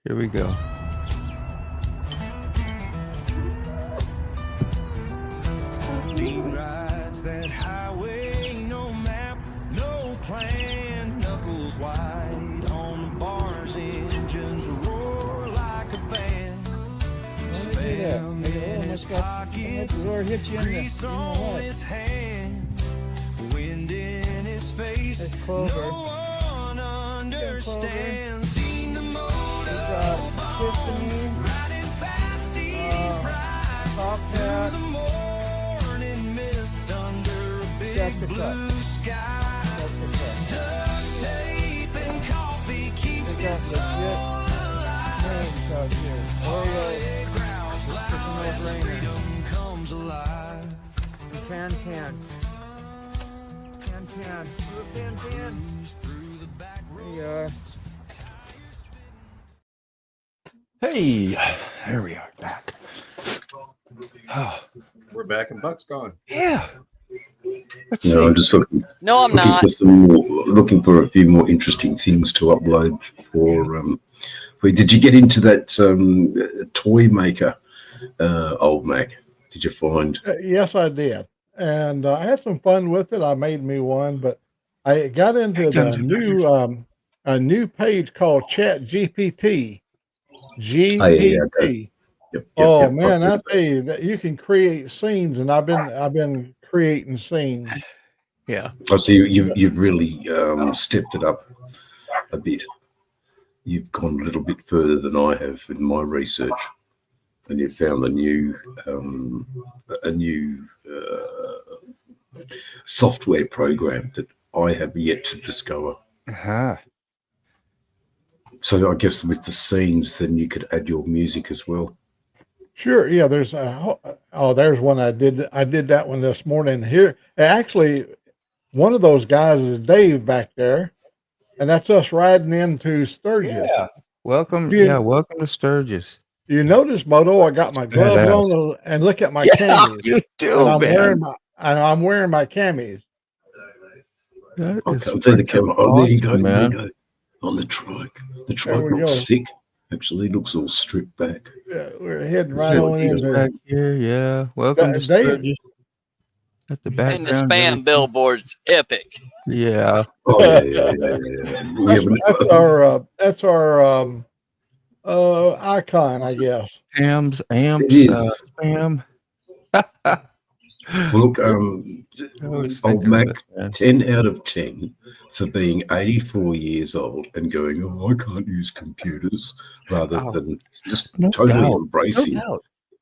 Here we go. Rides that highway, no map, no plan, knuckles wide on the bars, engines roar like a band. Spam in his pocket, grease on his hands, wind in his face, no one understands. Dean the motor, riding fast, deep fried through the morning mist under a big blue sky. Duct tape and coffee keeps his soul alive. It growls loud as freedom comes alive. Can. Through the back road. There you are. Hey, there we are back. Oh, We're back and Buck's gone. yeah. Let's No, I'm just looking. No, I'm looking not. for some more, looking for a few more interesting things to upload for. Did you get into that toy maker, old Mac? Did you find? Yes, I did. And I had some fun with it. I made me one, but I got into the a new page called Chat GPT. GPT. Oh, yeah, okay. Yep, Oh man, I tell you that you can create scenes, and I've been creating scenes. Yeah. I see you've really stepped it up a bit. You've gone a little bit further than I have in my research, and you've found a new software program that I have yet to discover. Uh-huh. So I guess with the scenes, then you could add your music as well. Sure, yeah. There's there's one I did. I did that one this morning. Here, actually, one of those guys is Dave back there, and that's us riding into Sturgis. Yeah. Welcome. You- Yeah. Welcome to Sturgis. You notice, Moto, I got my gloves Badass. on, and look at my Yeah, camis. you do, And man. I'm wearing my camis. That I is can't see the camera. Oh, there you go. awesome, There you man. go. On the trike. The There trike we looks go. sick. Actually, looks all stripped back. Yeah, we're heading right So, on yeah. into. Back here, yeah. Welcome to Dave- Sturgis. At the And background. the spam billboard's epic. Yeah. Oh, yeah. We haven't- That's our icon, I guess. Amps, It is. spam. Look, I always old think of Mac, it, man. 10 out of 10 for being 84 years old and going, oh, I can't use computers, rather Oh, than just no totally doubt. embracing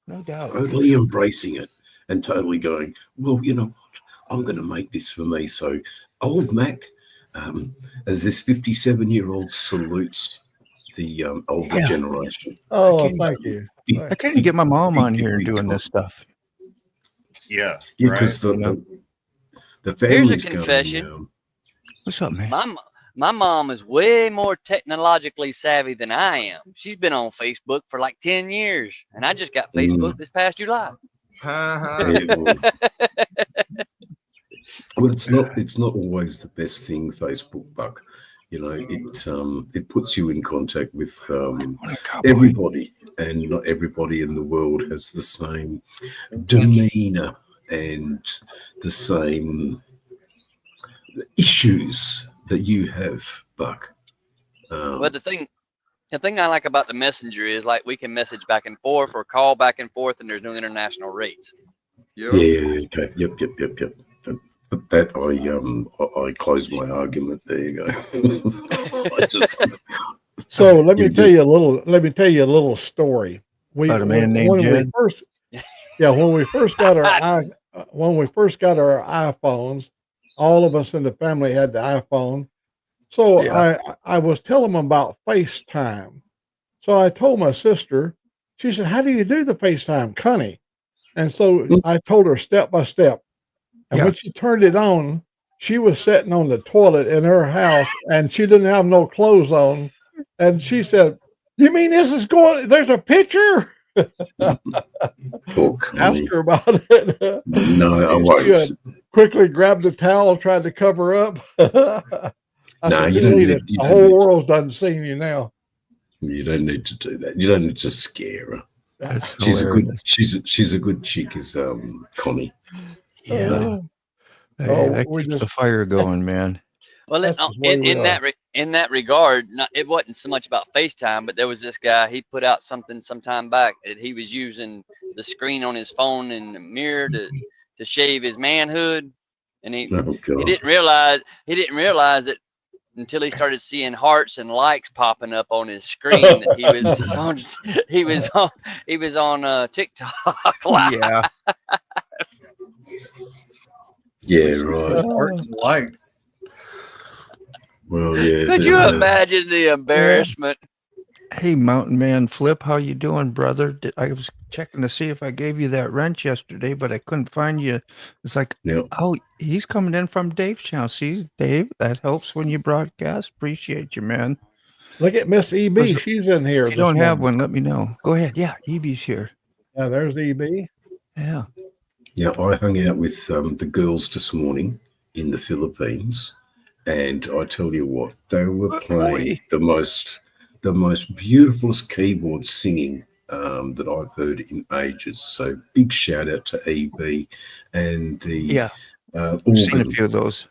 No doubt. totally embracing it and totally going, well, you know what, I'm going to make this for me. So old Mac, as this 57-year-old salutes the older Yeah. generation. Oh, Okay. thank you. I can't even get my mom on here and doing this stuff. Yeah. Yeah, right. because the Here's a family's confession. going, What's up, man? My mom is way more technologically savvy than I am. She's been on Facebook for like 10 years, and I just got Facebook this past July. Ha, ha. yeah, well, it's not always the best thing, Facebook, Buck. You know, it puts you in contact with everybody, and not everybody in the world has the same demeanor and the same issues that you have, Buck. But the thing I like about the messenger is like we can message back and forth or call back and forth, and there's no international rates. Yep. Yeah, okay, yep. But that I closed my argument. There you go. I just, So let me tell you a little story. About a man named when we Jed? first got our iPhones, all of us in the family had the iPhone. So Yeah. I was telling them about FaceTime. So I told my sister, she said, "How do you do the FaceTime, Connie?" And so I told her step by step. And Yeah. when she turned it on, she was sitting on the toilet in her house and she didn't have no clothes on. And she said, "You mean this is going, there's a picture?" poor Ask Connie. her about it. No, I She won't. quickly grabbed a towel, tried to cover up. I No, said, you don't "Delete need- it. you The don't whole need- world's done seen you now." You don't need to do that. You don't need to scare her. That's She's hilarious. she's a good chick, is Connie. Yeah. That we keeps the just fire going, man. Well, that's just the way we are. in that regard, it wasn't so much about FaceTime, but there was this guy. He put out something sometime back that he was using the screen on his phone and the mirror to shave his manhood, and he didn't realize it until he started seeing hearts and likes popping up on his screen that he was on TikTok live. Yeah. Yeah, right. Hearts and likes. Well, yeah. Could you imagine the embarrassment? Hey, Mountain Man Flip, how you doing, brother? I was checking to see if I gave you that wrench yesterday, but I couldn't find you. It's like, oh, he's coming in from Dave's channel. See, Dave, that helps when you broadcast. Appreciate you, man. Look at Miss EB. She's in here. If you don't have one, let me know. Go ahead. Yeah, EB's here. Yeah, there's EB. Yeah. Yeah, I hung out with the girls this morning in the Philippines, and I tell you what, they were playing the most beautifulest keyboard singing that I've heard in ages. So big shout out to EB and the organ. Seen a few of those.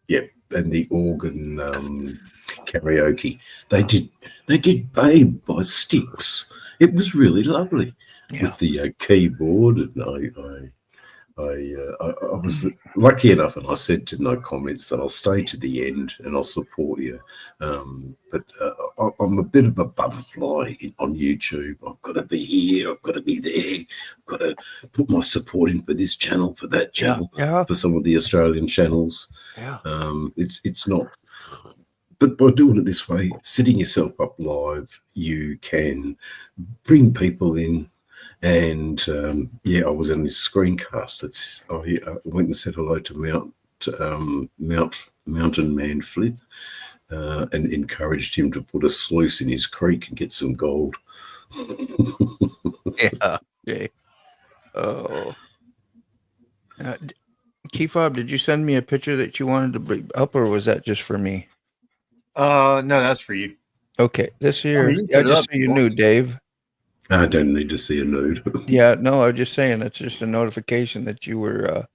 Yeah, and the organ karaoke. They did "Babe" by Styx. It was really lovely with the keyboard, and I was lucky enough, and I said to no comments that I'll stay to the end and I'll support you. But I'm a bit of a butterfly on YouTube. I've got to be here. I've got to be there. I've got to put my support in for this channel, for that channel, for some of the Australian channels. Yeah. It's not. But by doing it this way, setting yourself up live, you can bring people in. And I was in this screencast. I went and said hello to Mountain Man Flip, and encouraged him to put a sluice in his creek and get some gold. Yeah. Oh. Keyfob, did you send me a picture that you wanted to bring up, or was that just for me? No, that's for you. Okay, this here. Just so you knew, Dave. I don't need to see a nude. Yeah, no, I was just saying it's just a notification that you were. That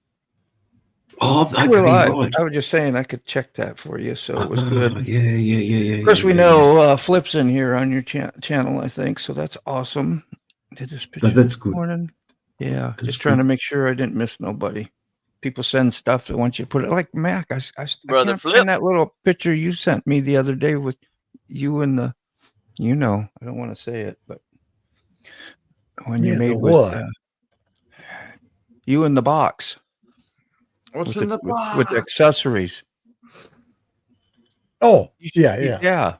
were could be live. right. I was just saying I could check that for you, so it was good. Yeah. Of course, we know Flip's in here on your channel, I think, so that's awesome. Did this picture that's this good. morning? Yeah, That's just trying to good. make sure I didn't miss nobody. People send stuff that want you to put it like Mac. I Brother can't Flip. find that little picture you sent me the other day with you and the, I don't want to say it, but when you made with you in the box. What's in the box? With the accessories. Oh, yeah.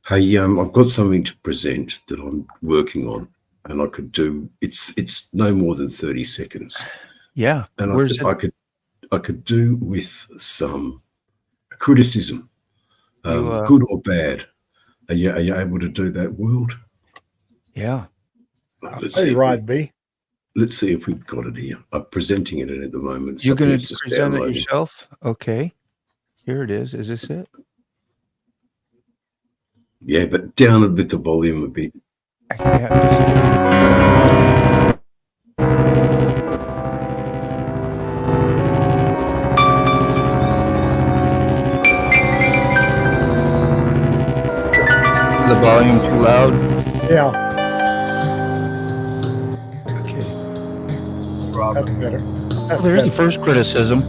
Hey, I've got something to present that I'm working on, and I could do. It's no more than 30 seconds. Yeah, and I could do with some criticism, good or bad. Are you able to do that, World? Yeah. Let's Hey, see. Rod B. Let's see if we've got it here. I'm presenting it at the moment. You're going to Something's just present it downloading. yourself? Okay. Here it is. Is this it? Yeah, but down a bit the volume a bit. The volume too loud? Yeah, Okay. that's better. That's There's the better. first criticism.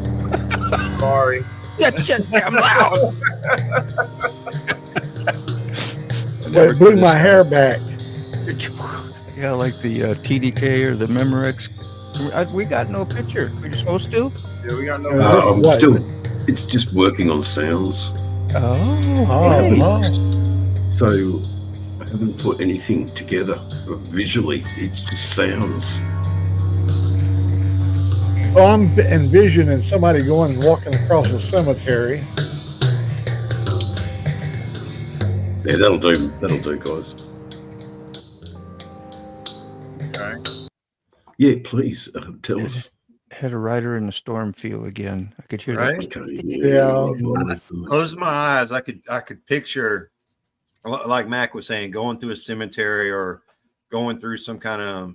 Sorry. That's just damn loud. It blew my hair back. Yeah, like the TDK or the Memorex. We got no picture. We're supposed to? Yeah, we got no. I'm still. It's just working on sounds. Oh. So I haven't put anything together visually. It's just sounds. Well, I'm envisioning somebody going and walking across a cemetery. Yeah, that'll do. That'll do, guys. Okay. Yeah, please tell us. Had a rider in the storm feel again. I could hear Right? that. Okay, Yeah. Close my eyes. I could picture like Mac was saying, going through a cemetery or going through some kind of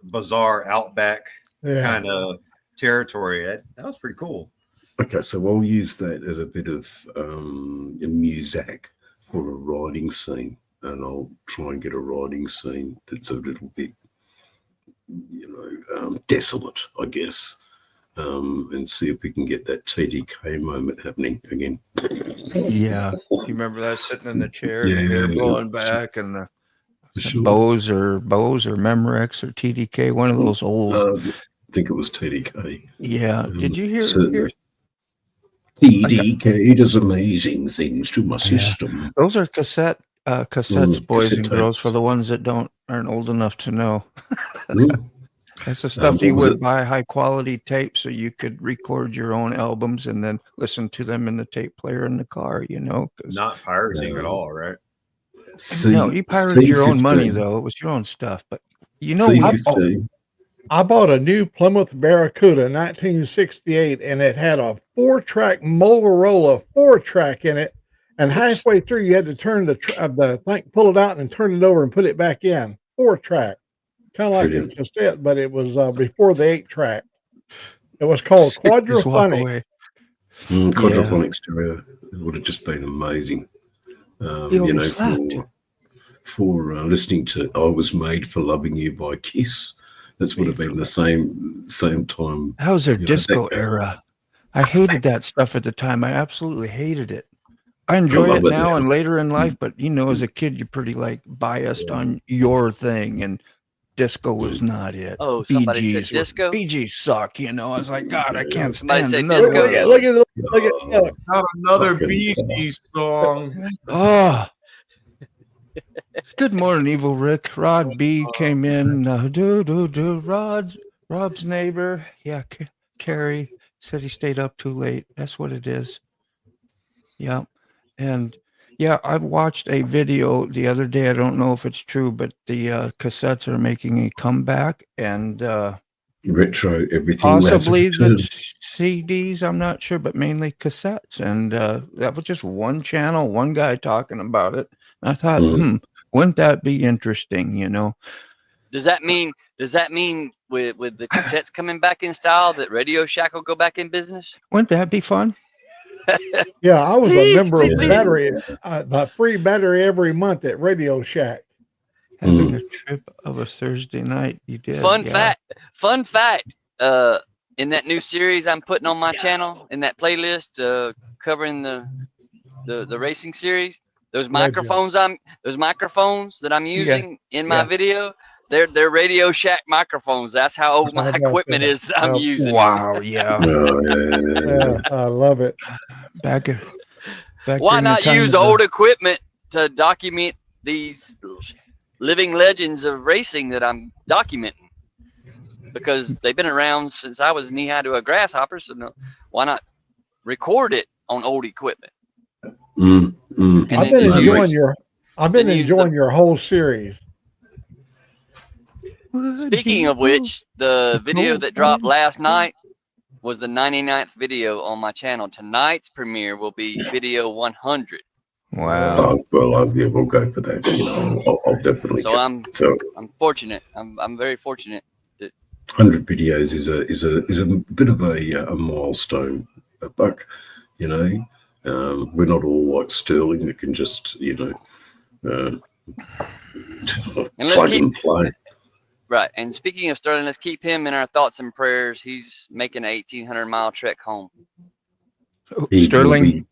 bizarre outback kind of territory. That was pretty cool. Okay, so I'll use that as a bit of music for a riding scene, and I'll try and get a riding scene that's a little bit, desolate, I guess, and see if we can get that TDK moment happening again. Yeah, you remember that sitting in the chair, Yeah, the hair yeah, blowing sure. back, and the Sure. Bose or Memorex or TDK, one of those old. I think it was TDK. Yeah, did you hear? Certainly. TDK does amazing things to my system. Those are cassettes, boys cassette and girls, tapes. for the ones that aren't old enough to know. Mm. That's the stuff what you was would it? buy high quality tapes so you could record your own albums and then listen to them in the tape player in the car, 'cause- Not pirating at all, right? no, you pirated your own money C15. though. It was your own stuff, but C15. I bought a new Plymouth Barracuda 1968, and it had a 4-track Motorola 4-track in it. And halfway through, you had to turn the thing, pull it out, and turn it over and put it back in. 4-track, kind of like Brilliant. a cassette, but it was before the 8-track. It was called Just walk Quadraphonic. away. Quadraphonic stereo. It would have just been amazing. For listening to "I Was Made for Loving You" by Kiss. That would have been the same time. That was their disco that- era. I hated that stuff at the time. I absolutely hated it. I enjoy love it it now now. and later in life, but as a kid, you're pretty biased on your thing, and disco was not it. Oh, somebody said BGs disco? Bee Gees suck, I was like, God, I can't Somebody stand said another disco? one of those. Look at Not another Fucking Bee fuck. Gees song. Oh. Good morning, Evil Rick. Rod B came in. Rob's neighbor. Yeah, Carrie said he stayed up too late. That's what it is. Yeah. And yeah, I watched a video the other day. I don't know if it's true, but the cassettes are making a comeback, and Retro everything. possibly has the returned. CDs. I'm not sure, but mainly cassettes. And that was just one channel, one guy talking about it. And I thought, wouldn't that be interesting? Does that mean with the cassettes coming back in style that Radio Shack will go back in business? Wouldn't that be fun? Yeah, I was Please, a member of please. battery, the free battery every month at Radio Shack. Having a trip of a Thursday night. You did. Fun yeah. fact. In that new series I'm putting on my channel, in that playlist covering the racing series, those microphones that I'm using in my video, they're Radio Shack microphones. That's how old my equipment is that I'm using. Wow. Yeah. Yeah, I love it. Back Why during the not time use of the- old equipment to document these living legends of racing that I'm documenting? Because they've been around since I was knee-high to a grasshopper, so why not record it on old equipment? And I've then been just enjoying use your whole series. Speaking of which, the video that dropped last night was the 99th video on my channel. Tonight's premiere will be video 100. Wow. We'll go for that. I'll definitely. So go. I'm fortunate. I'm very fortunate. 100 videos is a bit of a milestone, Buck. We're not all like Sterling that can just let's plug and play. Right. And speaking of Sterling, let's keep him in our thoughts and prayers. He's making an 1,800-mile trek home. Sterling.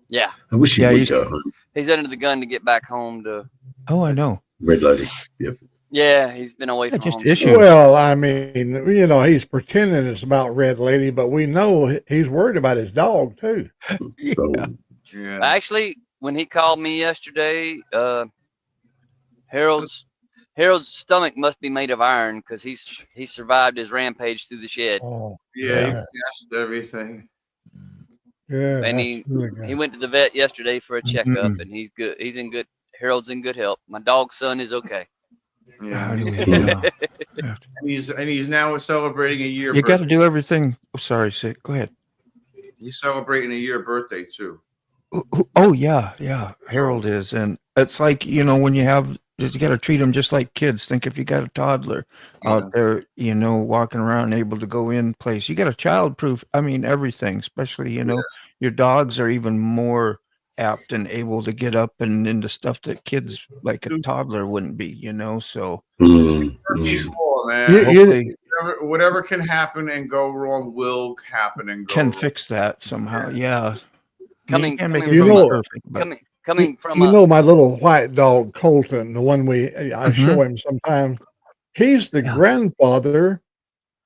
Yeah. I wish he would go home. He's under the gun to get back home to. Oh, I know. Red Lady. Yep. Yeah, he's been away from just home. issues. Well, I mean, he's pretending it's about Red Lady, but we know he's worried about his dog too. Yeah. Yeah. Actually, when he called me yesterday, Harold's stomach must be made of iron because he survived his rampage through the shed. Oh, Yeah, he passed everything. yeah. And that's really good. he went to the vet yesterday for a checkup, Mhm. and he's good. Harold's in good health. My dog's son is okay. Yeah. Yeah. And he's now celebrating a year. You got to do everything. Oh, sorry, Sid. Go ahead. He's celebrating a year birthday too. Oh yeah. Harold is, and It's like, you know, when you got to treat them just like kids. Think if you got a toddler out there, you know, walking around able to go in place, you got a child-proof, I mean, everything, especially, you know, your dogs are even more apt and able to get up and into stuff that kids like a toddler wouldn't be, you know, so. Cool, man. Hopefully, whatever can happen and go wrong will happen and go can wrong. fix that somehow, yeah. Coming from you know, my little white dog Colton, the one I show him sometimes. He's the grandfather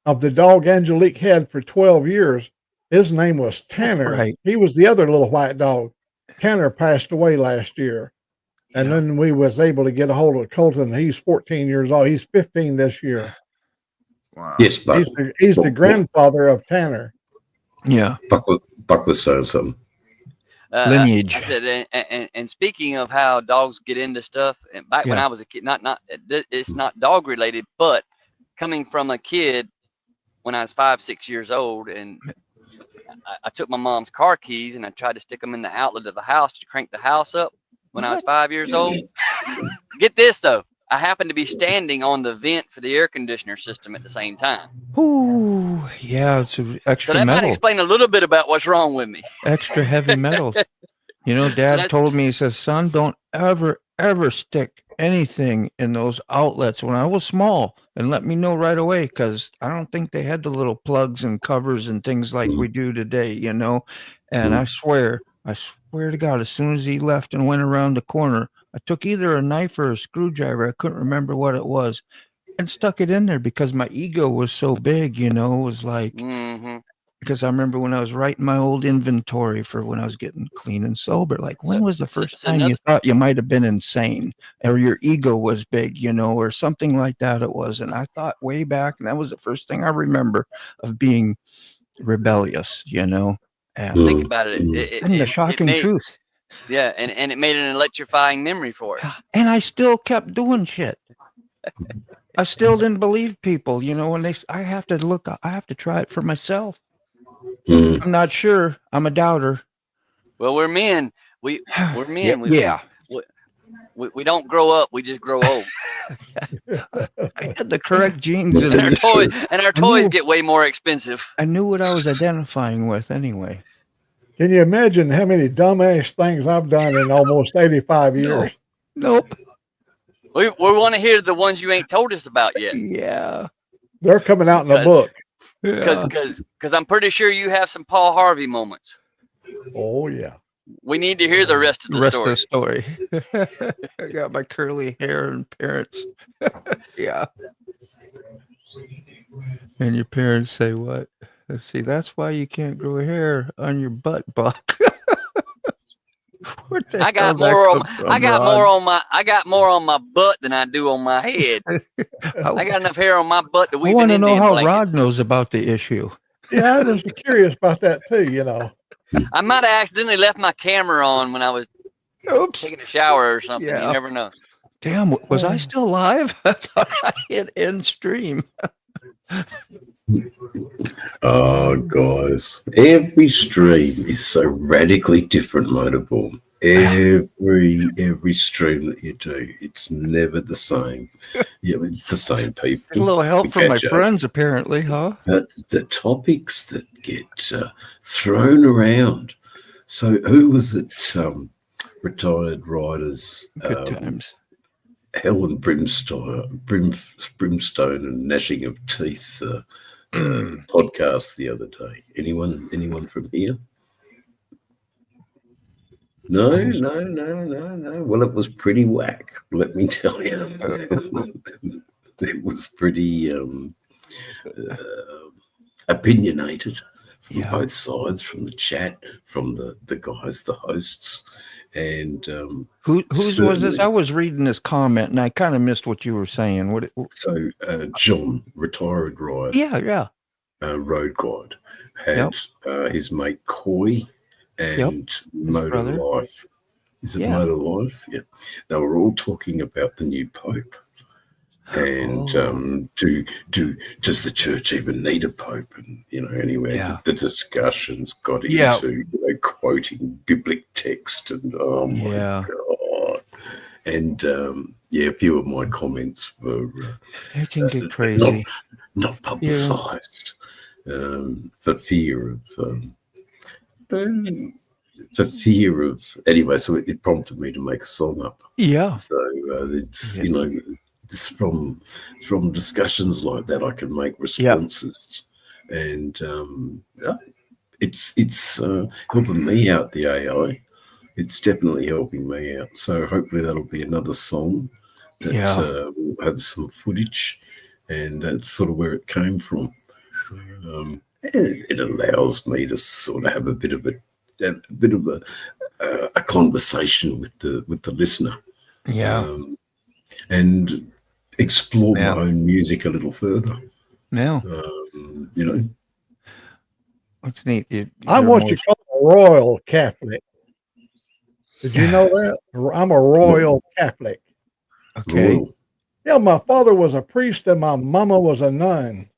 of the dog Angelique had for 12 years. His name was Tanner. Right. He was the other little white dog. Tanner passed away last year. And then we was able to get a hold of Colton. He's 14 years old. He's 15 this year. Wow. Yes, Buck. He's the grandfather of Tanner. Yeah. Buck was saying something. Lineage. I said, and speaking of how dogs get into stuff, and back when I was a kid, it's not dog related, but coming from a kid when I was 5, 6 years old, and I took my mom's car keys and I tried to stick them in the outlet of the house to crank the house up when I was 5 years old. Get this though, I happened to be standing on the vent for the air conditioner system at the same time. Ooh, yeah, it's extra so that metal. might explain a little bit about what's wrong with me. Extra heavy metal. You know, Dad told me, he says, son, don't ever stick anything in those outlets when I was small, and let me know right away, because I don't think they had the little plugs and covers and things like we do today, you know. And I swear to God, as soon as he left and went around the corner, I took either a knife or a screwdriver, I couldn't remember what it was, and stuck it in there because my ego was so big, you know. It was like, because I remember when I was writing my old inventory for when I was getting clean and sober, like, when was the first time you thought you might have been insane or your ego was big, you know, or something like that it was. And I thought way back, and that was the first thing I remember of being rebellious, you know. And think about it. And the shocking truth. Yeah, and it made an electrifying memory for it. And I still kept doing shit. I still didn't believe people, you know, when I have to try it for myself. I'm not sure. I'm a doubter. Well, we're men. We're men. We don't grow up. We just grow old. I had the correct genes, and our toys get way more expensive. I knew what I was identifying with anyway. Can you imagine how many dumbass things I've done in almost 85 years? Nope. We want to hear the ones you ain't told us about yet. Yeah. They're coming out in the book. Because I'm pretty sure you have some Paul Harvey moments. Oh, yeah. We need to hear the rest of the story. I got my curly hair and parents. Yeah. And your parents say what? Let's see, that's why you can't grow hair on your butt, Buck. I got more on my butt than I do on my head. I got enough hair on my butt to weave it in. I want to know how Rod knows about the issue. Yeah, I was curious about that too, you know. I might have accidentally left my camera on when I was taking a shower or something. You never know. Damn, was I still live? I thought I hit end stream. Oh, guys, every stream is so radically different, Motorball. Every stream that you do, it's never the same. Yeah, it's the same people. A little help from my friends, apparently, huh? But the topics that get thrown around. So, who was it? Retired riders. Good times. Hell and brimstone and gnashing of teeth podcast the other day. Anyone from here? No. Well, it was pretty whack, let me tell you. It was pretty opinionated from both sides, from the chat, from the guys, the hosts. And whose was this? I was reading this comment and I kind of missed what you were saying. So John, retired rider, road guide, had his mate Coy and Motor Life. Is it Motor Life? Yeah, they were all talking about the new Pope. And does the church even need a pope? And anyway, the discussions got into quoting biblical text, and oh my god, And yeah, a few of my comments were It can get crazy. not publicised for fear of anyway. So it prompted me to make a song up. Yeah. So it's it's from discussions like that I can make responses, and it's helping me out, the AI. It's definitely helping me out. So hopefully that'll be another song that will have some footage, and that's sort of where it came from. It allows me to sort of have a bit of a conversation with the listener, and explore my own music a little further. Yeah, what's neat. I'm what you call a royal Catholic. Did you know that? I'm a royal Catholic. Okay. Royal. Yeah, my father was a priest and my mama was a nun.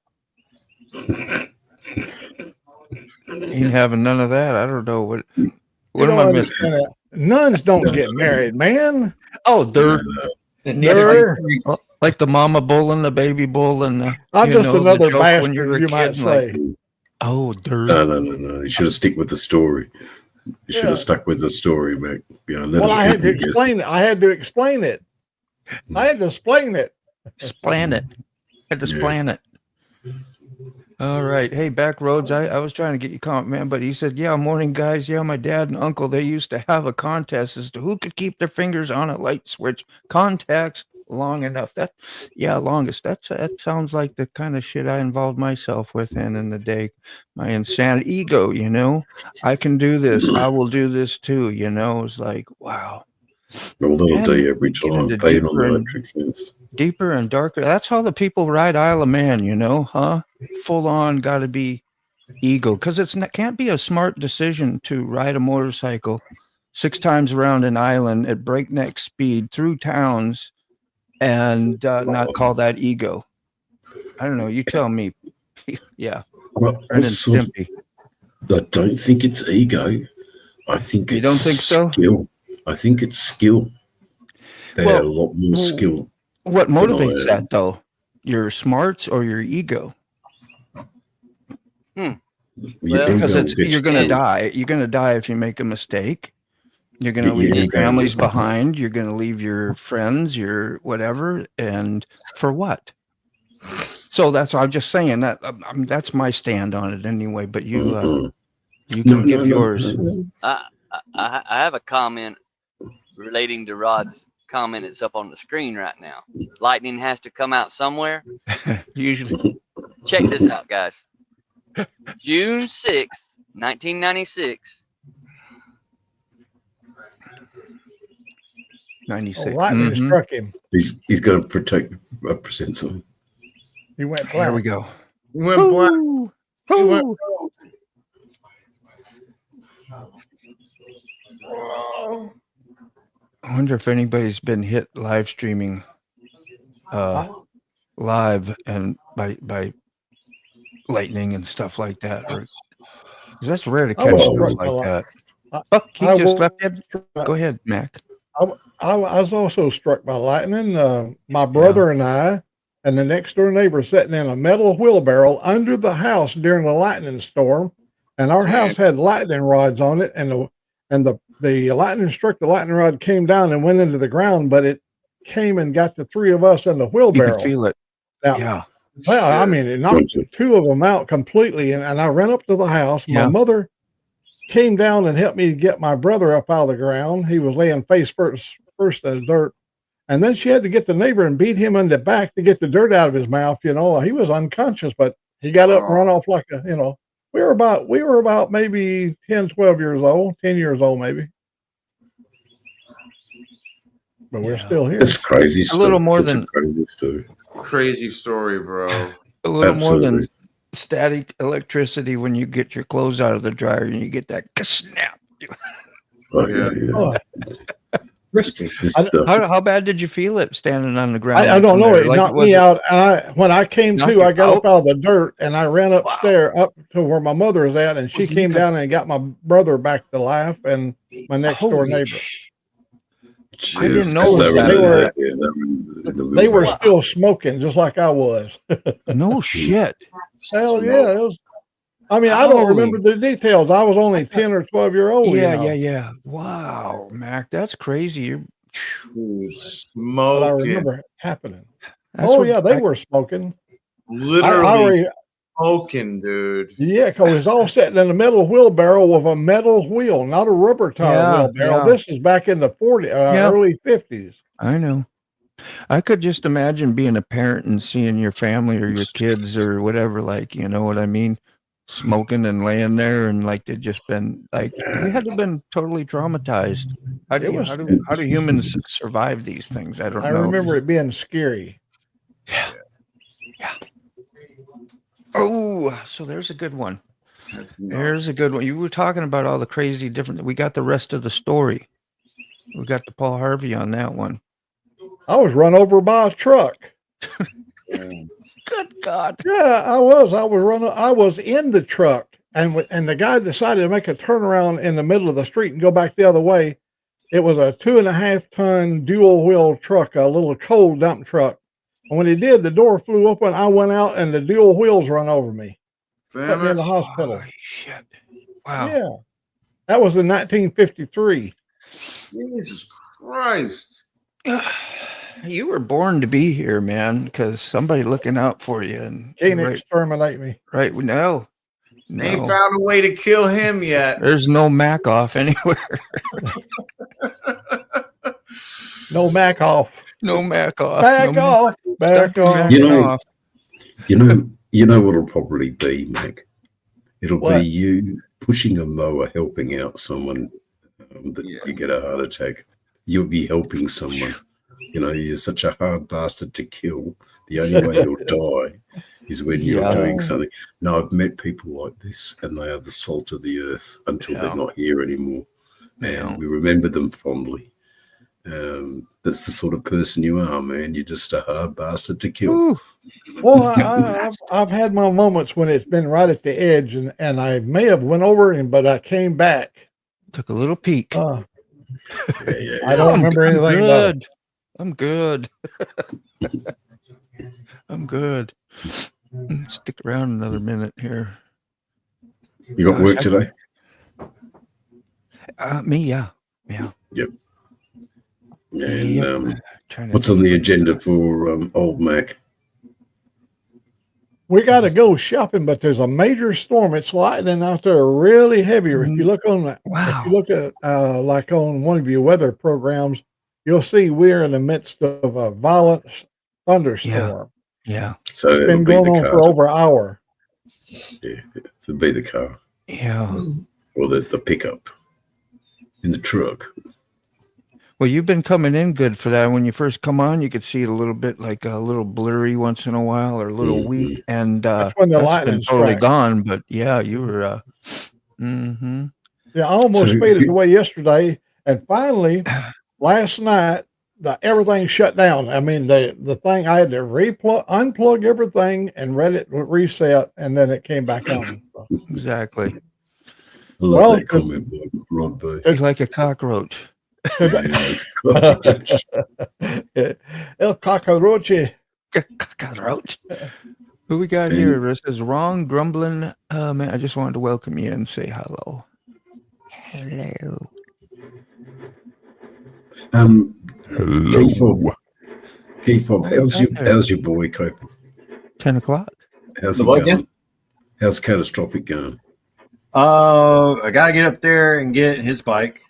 Ain't having none of that. I don't know what am I missing? Nuns don't get married, man. Oh, they're like the mama bull and the baby bull, and I'm just another bastard, you might say. Oh, no. You should have stick with the story. You should have stuck with the story, Mac. Well, I had to explain it. I had to explain it. Splan it. All right. Hey, Backroads, I was trying to get you comment, man, but he said, yeah, morning, guys. Yeah, my dad and uncle, they used to have a contest as to who could keep their fingers on a light switch contacts long enough. Longest. That sounds like the kind of shit I involved myself with in the day. My insanity ego, I can do this. I will do this too, It's like, wow. Well, little day every time, paying on the electric fence. Deeper and darker. That's how the people ride Isle of Man, huh? Full on, got to be ego, because can't be a smart decision to ride a motorcycle 6 times around an island at breakneck speed through towns and not call that ego. I don't know. You tell me. Yeah. Well, I don't think it's ego. I think you don't think so? Skill. I think it's skill. They're a lot more skilled. What motivates that, though? Your smarts or your ego? Because you're going to die. You're going to die if you make a mistake. You're going to leave your families behind. You're going to leave your friends, your whatever. And for what? So I'm just saying that that's my stand on it anyway. But you can give yours. I have a comment relating to Rod's comment. It's up on the screen right now. Lightning has to come out somewhere. Usually. Check this out, guys. June 6th, 1996. 96. Lightning struck him. He's going to present something. He went black. There we go. He went black. He went. I wonder if anybody's been hit live streaming live and by lightning and stuff like that. Because that's rare to catch stuff like that. He just left it. Go ahead, Mac. I was also struck by lightning. My brother and I and the next door neighbor sitting in a metal wheelbarrow under the house during the lightning storm, and our house had lightning rods on it, and the lightning struck. The lightning rod came down and went into the ground, but it came and got the 3 of us in the wheelbarrow. You could feel it. Now, well, I mean, it knocked 2 of them out completely, and I ran up to the house. My mother came down and helped me get my brother up out of the ground. He was laying face first in the dirt. And then she had to get the neighbor and beat him in the back to get the dirt out of his mouth. He was unconscious, but he got up and run off like we were about maybe 10 years old maybe. But we're still here. It's crazy. A little more than Crazy story, bro. A little more than static electricity when you get your clothes out of the dryer and you get that snap. How bad did you feel it standing on the ground? I don't know. It knocked me out. And when I came to, I got up out of the dirt and I ran upstairs up to where my mother is at, and she came down and got my brother back to life and my next door neighbor. I didn't know Because they were still smoking just like I was. No shit. Hell yeah. It was, I mean, I don't remember the details. I was only 10 or 12 year old. Yeah. Wow, Mac, that's crazy. You're Smoking. But I remember it happening. They were smoking. Literally smoking, dude. Yeah, because it's all sitting in the metal wheelbarrow with a metal wheel, not a rubber tire wheelbarrow. Yeah. This is back in the early 50s. I know. I could just imagine being a parent and seeing your family or your kids or whatever, like, you know what I mean, smoking and laying there, and like they'd just been like, they had to have been totally traumatized. How do humans survive these things? I don't know. I remember it being scary. Yeah. Oh, so there's a good one. There's a good one. You were talking about all the crazy different. We got the rest of the story. We got the Paul Harvey on that one. I was run over by a truck. Good God. Yeah, I was. I was in the truck, and the guy decided to make a turnaround in the middle of the street and go back the other way. It was a 2.5 ton dual wheel truck, a little coal dump truck. And when he did, the door flew open. I went out, and the dual wheels run over me. Put me in the hospital. Holy shit. Wow. Yeah, that was in 1953. Jesus Christ. You were born to be here, man, because somebody looking out for you. And Can't exterminate me. Right. No. Ain't found a way to kill him yet. There's no Mac off anywhere. No Mac off. No Mac off. Back off. Back off. You know what'll probably be, Mac? It'll be you pushing a mower, helping out someone you get a heart attack. You'll be helping someone. You know, you're such a hard bastard to kill. The only way you'll die is when you're doing something. No, I've met people like this, and they are the salt of the earth until they're not here anymore. And we remember them fondly. That's the sort of person you are, man. You're just a hard bastard to kill. Ooh. Well, I've had my moments when it's been right at the edge, and I may have went over, but I came back. Took a little peek. I don't remember anything about it. I'm good. I'm good. Stick around another minute here. You got work today? Me, yeah. Yep. And what's on the agenda for old Mac? We got to go shopping, but there's a major storm. It's lightning out there, really heavy. If you look on that, if you look at like on one of your weather programs, you'll see we're in the midst of a violent thunderstorm. Yeah. So it's been going on for over an hour. Yeah, it'll be the car. Yeah. Or the pickup in the truck. Well, you've been coming in good for that. When you first come on, you could see it a little bit like a little blurry once in a while or a little weak. And that's when the lightning been totally gone. But yeah, you were. Yeah, I almost faded away yesterday. And finally, last night, everything shut down. I mean, the thing, I had to unplug everything and let it reset, and then it came back on. So. Exactly. I love that comment, Rod B. It's like a cockroach. El cockroach. Cockroach. Who we got here? This is Wrong Grumbling. Man, I just wanted to welcome you and say hello. Hello. Hello. Keith, how's your boy coping? 10 o'clock. How's he going? How's Catastrophic going? I gotta get up there and get his bike.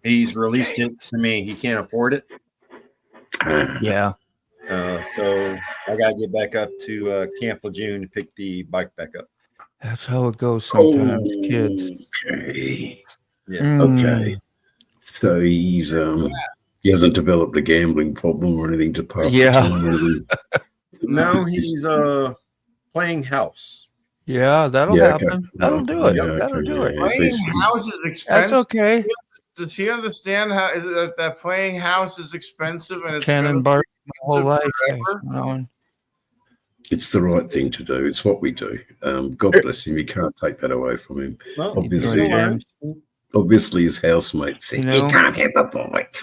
He's released it to me. He can't afford it. Yeah. So I gotta get back up to Camp Lejeune to pick the bike back up. That's how it goes sometimes, kids. Okay. Yeah. Okay. So he hasn't developed a gambling problem or anything to pass the time or anything. No, he's playing house. Yeah, that'll happen. Okay. That'll do it. That'll do it. Playing house is expensive. That's okay. Does he understand how that playing house is expensive and it's Cannon bar my whole life? It's the right thing to do. It's what we do. God bless him. You can't take that away from him. Well, obviously, Obviously, his housemate said, You "You know? can't have a bike."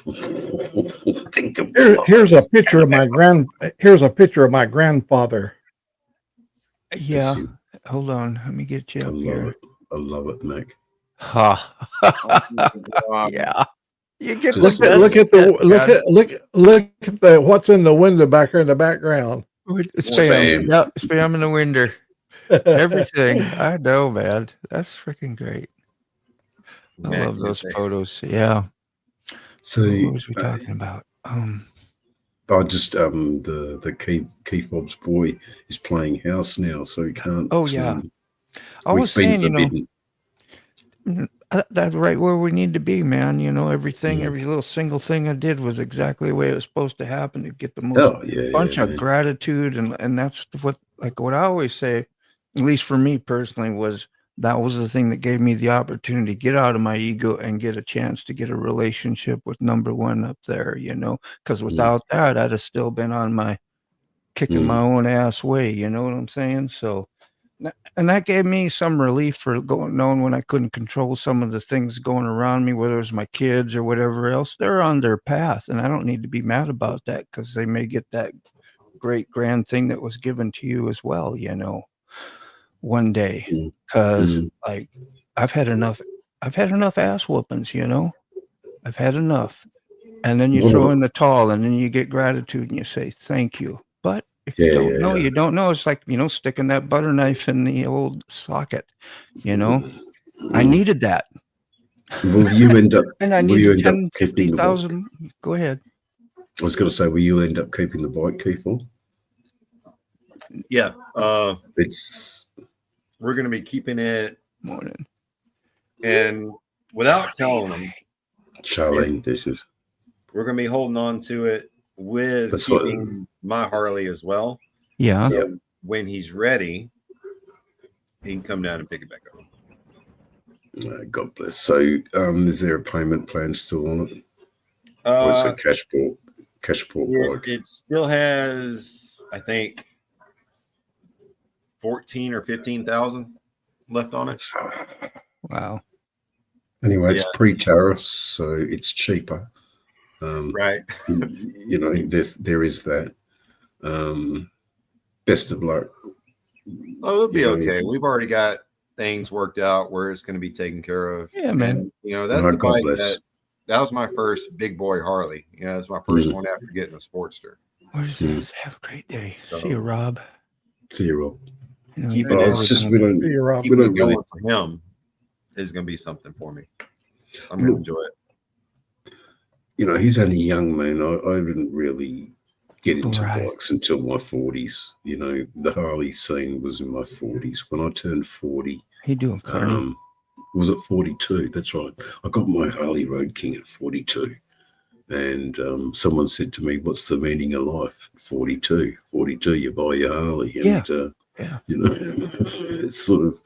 Think of Here's a picture of my grandfather. Yeah. That's it. Hold on. Let me get you I up love here. it. I love it, Mac. Ha. Yeah. You get Just the Look at the what's in the window back there in the background. spam. Yeah, spam in the window. Everything. I know, man. That's freaking great. I love those photos. Yeah. So, What was we talking about? I just the Keith Bob's boy is playing house now, so he can't. Oh yeah. I we've was been saying, forbidden. That's right where we need to be, man. Every little single thing I did was exactly the way it was supposed to happen to get the most bunch of gratitude, and that's what I always say, at least for me personally, was that was the thing that gave me the opportunity to get out of my ego and get a chance to get a relationship with number one up there, because without that, I'd have still been on my kicking my own ass way. You know what I'm saying? So, and that gave me some relief for knowing when I couldn't control some of the things going around me, whether it was my kids or whatever else. They're on their path, and I don't need to be mad about that because they may get that great grand thing that was given to you as well, one day. Because I've had enough ass whoopings, I've had enough. And then you throw in the towel, and then you get gratitude and you say thank you. But if you don't know, you don't know. It's like, sticking that butter knife in the old socket, I needed that. Will you end up? And I needed 10, 50,000. Go ahead. I was going to say, will you end up keeping the bike, Keith? Yeah. We're going to be keeping it. Morning. And without telling them, Charlene, we're going to be holding on to it with keeping my Harley as well. Yeah. So when he's ready, he can come down and pick it back up. God bless. So, is there a payment plan still on it? Or is it cash port bike? It still has, I think, 14 or 15,000 left on it. Wow. Anyway, it's pre-tariffs, so it's cheaper. Right. There is that. Best of luck. Oh, it'll be okay. We've already got things worked out where it's going to be taken care of. Yeah, man. And, that's the bike that was my first big boy Harley. That's my first one after getting a Sportster. Where's this? Have a great day. See you, Rob. See you, Rob. It's just we don't really for him is going to be something for me. I'm going to enjoy it. He's only young, man. I didn't really get into bikes until my 40s. The Harley scene was in my 40s. When I turned 40, was it 42? That's right. I got my Harley Road King at 42. And someone said to me, "What's the meaning of life?" 42. 42, you buy your Harley. And, it's sort of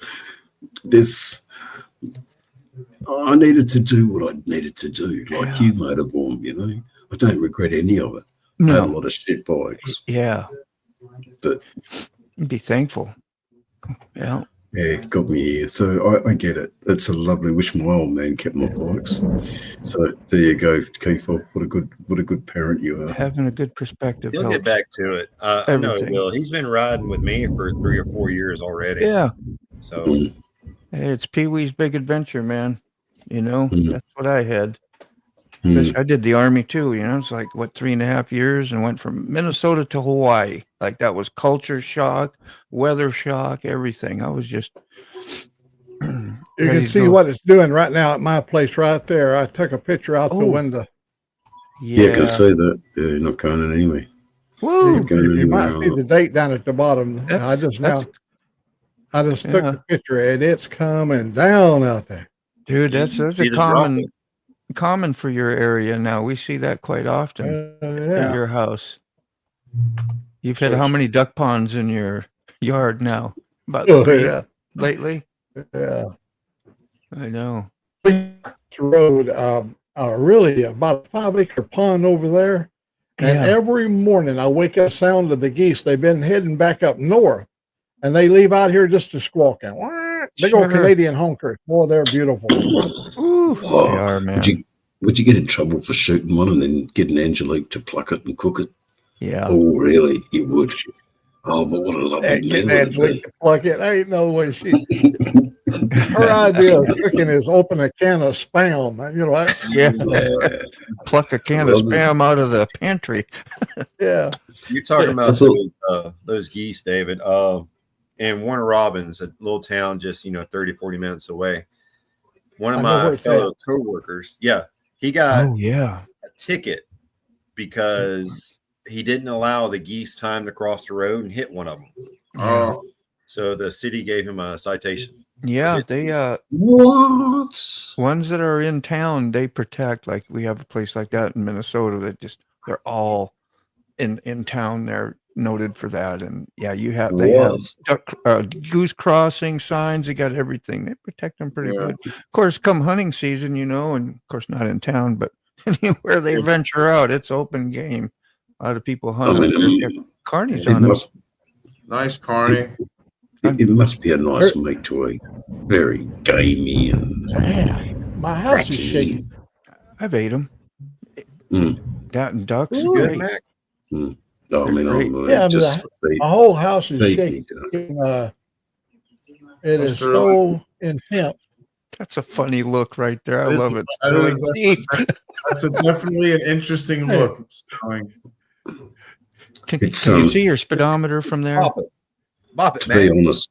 this. I needed to do what I needed to do, like you, Motorborn. I don't regret any of it. No. I had a lot of shit bikes. Yeah. But be thankful. Yeah. Yeah, it got me here. So I get it. It's a lovely wish my old man kept my bikes. So there you go, Keith. What a good parent you are. Having a good perspective. He'll get back to it. I know he will. He's been riding with me for 3 or 4 years already. Yeah. So hey, it's Pee-wee's Big Adventure, man. That's what I had. I did the Army too, it's like 3.5 years and went from Minnesota to Hawaii. Like that was culture shock, weather shock, everything. I was just you can see what it's doing right now at my place right there. I took a picture out the window. Yeah, I can see that. Yeah, you're not going in anyway. Woo! You might see the date down at the bottom. I just took the picture and it's coming down out there. Dude, that's a common for your area now. We see that quite often at your house. You've had how many duck ponds in your yard now? About 3 lately? Yeah. I know. Road, really about a 5-acre pond over there. And every morning I wake up sound of the geese. They've been heading back up north. And they leave out here just to squawking. Big old Sugar. Canadian honkers. Boy, they're beautiful. Ooh, Oh, they are, man. Would you get in trouble for shooting one and then getting Angelique to pluck it and cook it? Yeah. Oh, really? You would. Oh, but what a lovely meal Getting it'd Angelique be. to pluck it. Ain't no way her idea of cooking is open a can of Spam. You know what? Yeah. Yeah. Pluck a can of Spam out of the pantry. Yeah. You're talking about That's a- those geese, David. In Warner Robins, a little town just 30, 40 minutes away. One of I know where my it's fellow coworkers, he got Oh yeah. a ticket because he didn't allow the geese time to cross the road and hit one of them. Oh, So the city gave him a citation. Yeah, they What? ones that are in town, they protect. Like we have a place like that in Minnesota that just they're all in town. They're noted for that. And yeah, they have goose crossing signs. They got everything. They protect them pretty Yeah. good. Of course, come hunting season, and of course not in town, but anywhere they venture out, it's open game. A lot of people hunt. I Of course, mean, get carnies it on them. must, nice, Carney. it must be a nice meat to eat. Very gamey and Man, my house is cracky. shaking. I've ate them. That and ducks. Ooh. Good, Great. Mac. No, I mean, Yeah, I mean, just My whole house is feed shaking. me. It is Mr. so intense. That's a funny look right there. I This love is- it. that Sterling. is- That's definitely an interesting look. Sterling. Can It's, you see your speedometer from there? Bop it, To be man. honest,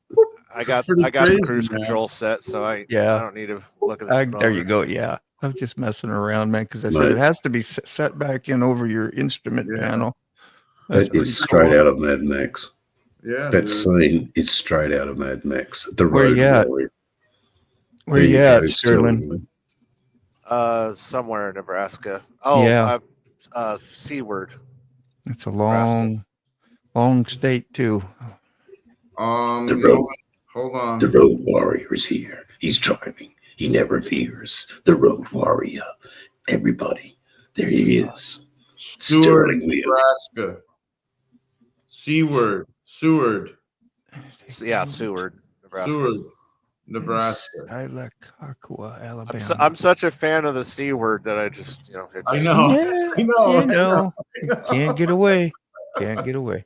I got Pretty the crazy, cruise man. control set, so I Yeah. don't need to look at the There you speedometer. go. Yeah. I'm just messing around, man, because I said Right. it has to be set back in over your instrument Yeah. panel. That's that pretty is straight cool. out of Mad Max. Yeah. That dude. scene is straight out of Mad Max. The Where road you at? warrior. Where There you go, at, Sterling? Somewhere in Nebraska. Oh, Yeah. Seaward. It's a long state too. The you know road. what? Hold on. The road warrior is here. He's driving. He never fears. The road warrior. Everybody, there he is. Seward, Sterling Wheel. Nebraska. Seward, Yeah, Seward, Nebraska. Seward, Nebraska. Ilocaqua, I'm, Alabama. I'm such a fan of the C word that I just, it I just- know. Yeah, I know. you know. Can't get away. Can't get away.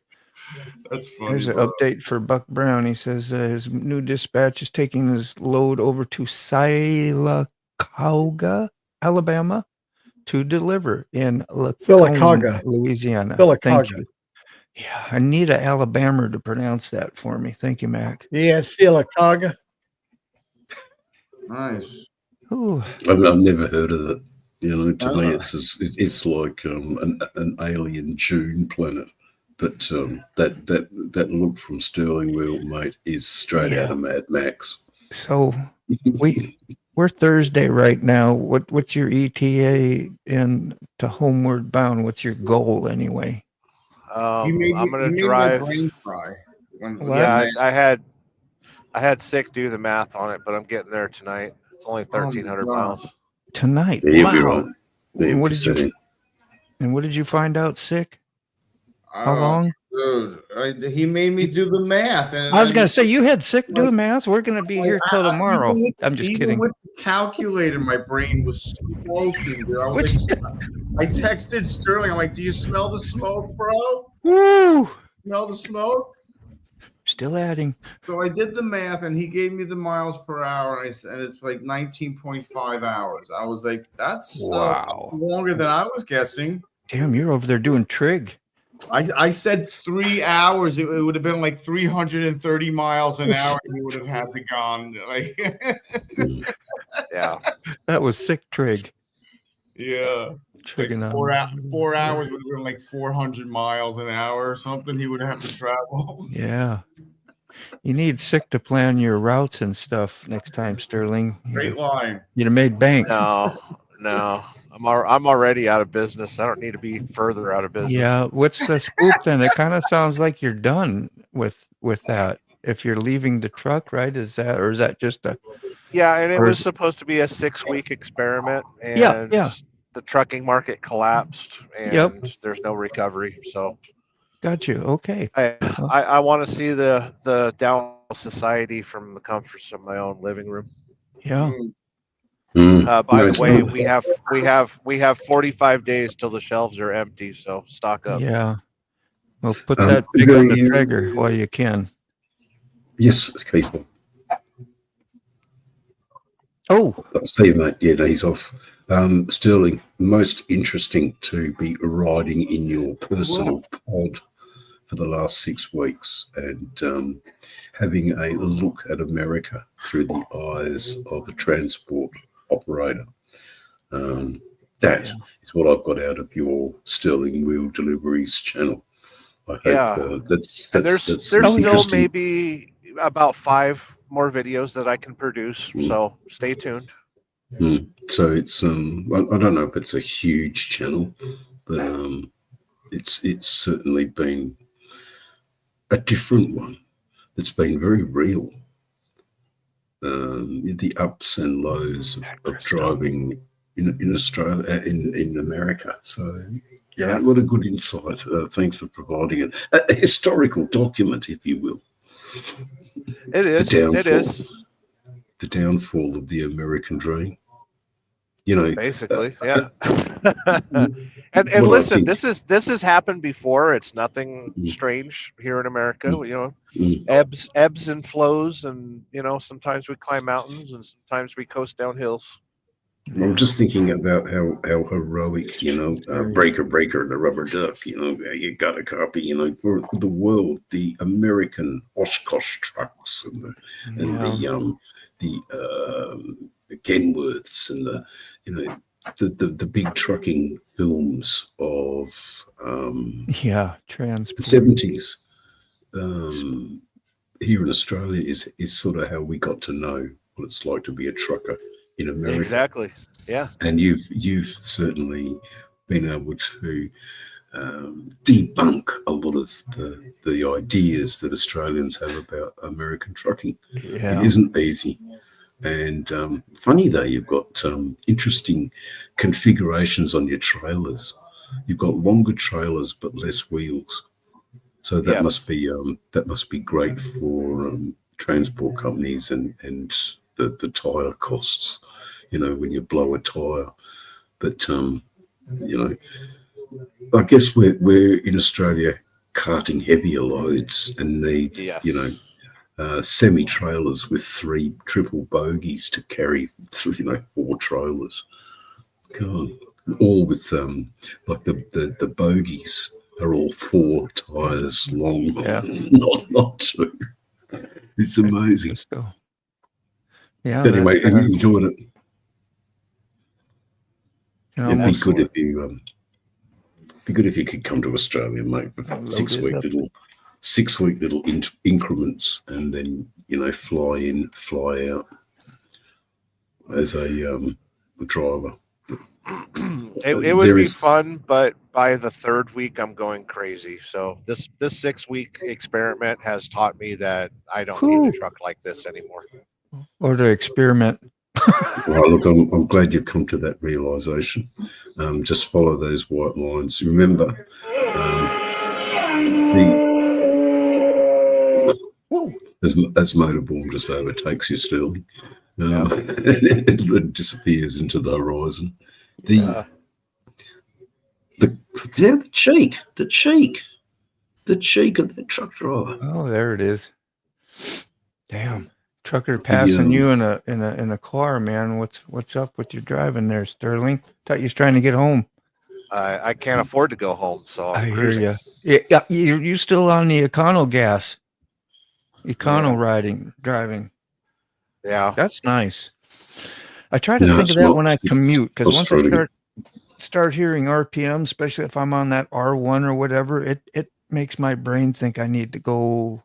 That's funny. Here's an bro. update for Buck Brown. He says his new dispatch is taking his load over to Sylacauga, Alabama, to deliver in Sylacauga. Louisiana. Sylacauga. Thank you. Yeah, I need an Alabama to pronounce that for me. Thank you, Mac. Yeah, Sylacauga. Nice. Ooh, I've never heard of it. To me, Ah. it's like an alien June planet. But that look from Sterling Wheel, mate, is straight out of Mad Max. so we're Thursday right now. What's your ETA in to Homeward Bound? What's your goal anyway? You made I'm me- gonna you made drive. my brain fry. When- Yeah, I had Sick do the math on it, but I'm getting there tonight. It's only Oh, 1,300 God. miles. Tonight. There Wow. you're right. There And you what did you say. and what did you find out sick? How Oh, long? Dude, he made me do the math. And I was going to say, you had sick doing math. We're going to be Like, here till I- tomorrow. even with- I'm just even kidding. with the calculator, my brain was smoking, dude. I was like, I texted Sterling. I'm like, "Do you smell the smoke, bro? Woo! Smell the smoke?" Still adding. So I did the math, and he gave me the miles per hour, and it's like 19.5 hours. I was like, "That's Wow. longer than I was guessing." Damn, you're over there doing trig. I said 3 hours. It would have been like 330 miles an hour. And he would have had to gone like, Yeah. That was sick trig. yeah. Trigging on. 4 hours would have been like 400 miles an hour or something. He would have to travel. Yeah. You need sick to plan your routes and stuff next time, Sterling. Great line. You'd have made bank. No. I'm already out of business. I don't need to be further out of business. Yeah. What's the scoop then? It kind of sounds like you're done with that. If you're leaving the truck, right? Is that just a Yeah, and it Or was is- supposed to be a 6-week experiment, and Yeah. the trucking market collapsed, and Yep. there's no recovery. So got you? Okay. I want to see the down society from the comforts of my own living room. Yeah. By No, the it's way, not. we have 45 days till the shelves are empty, so stock up. Yeah. Well, put that pig on the trigger while you can. Yes, Keith. Oh, Steve, mate. Yeah, no, he's off. Sterling, most interesting to be riding in your personal pod for the last 6 weeks and having a look at America through the eyes of a transport operator. That is what I've got out of your Sterling Wheel Deliveries channel. I hope that's there's still maybe about 5 more videos that I can produce, so stay tuned. So it's I don't know if it's a huge channel, but it's certainly been a different one that's been very real. The ups and lows of driving in Australia, in America. So yeah, what a good insight. Thanks for providing it. A historical document, if you will. It is. The downfall of the American dream. You know, basically, yeah. and listen, this has happened before. It's nothing strange here in America. You know, ebbs and flows, and you know, sometimes we climb mountains, and sometimes we coast down hills. I'm just thinking about how heroic, you know, breaker, the rubber duck, you know, you got a copy, you know, for the world, the American Oshkosh trucks and the Kenworths and the, you know, the big trucking films of the 70s here in Australia is sort of how we got to know what it's like to be a trucker in America. Exactly. Yeah. And you've certainly been able to debunk a lot of the ideas that Australians have about American trucking. Yeah. It isn't easy. And funny though, you've got interesting configurations on your trailers. You've got longer trailers but less wheels. So that must be great for transport companies and the tire costs, you know, when you blow a tire. But you know, I guess we're in Australia carting heavier loads and need you know, semi trailers with 3 triple bogies to carry through, you know, 4 trailers. God, all with like the bogies are all 4 tires long, not 2. It's amazing. Yeah. But anyway, and you enjoyed it. You know, It'd be good if you could come to Australia, mate. 6 week little increments, and then, you know, fly in, fly out as a driver. It would be fun, but by the 3rd week I'm going crazy. So this 6-week experiment has taught me that I don't need a truck like this anymore. Or to experiment. Well, look, I'm glad you've come to that realization. Just follow those white lines. Remember, as motorborn just overtakes you, Sterling, it disappears into the horizon. The cheek of that truck driver. Oh, there it is. Damn. Trucker passing you in a car, man. What's up with your driving there, Sterling? Thought you was trying to get home. I can't afford to go home, so I'm cruising. Hear you. Yeah, you still on the econo gas? Econo driving. Yeah, that's nice. I try to think of that when I commute, because once I start hearing RPM, especially if I'm on that R1 or whatever, it makes my brain think I need to go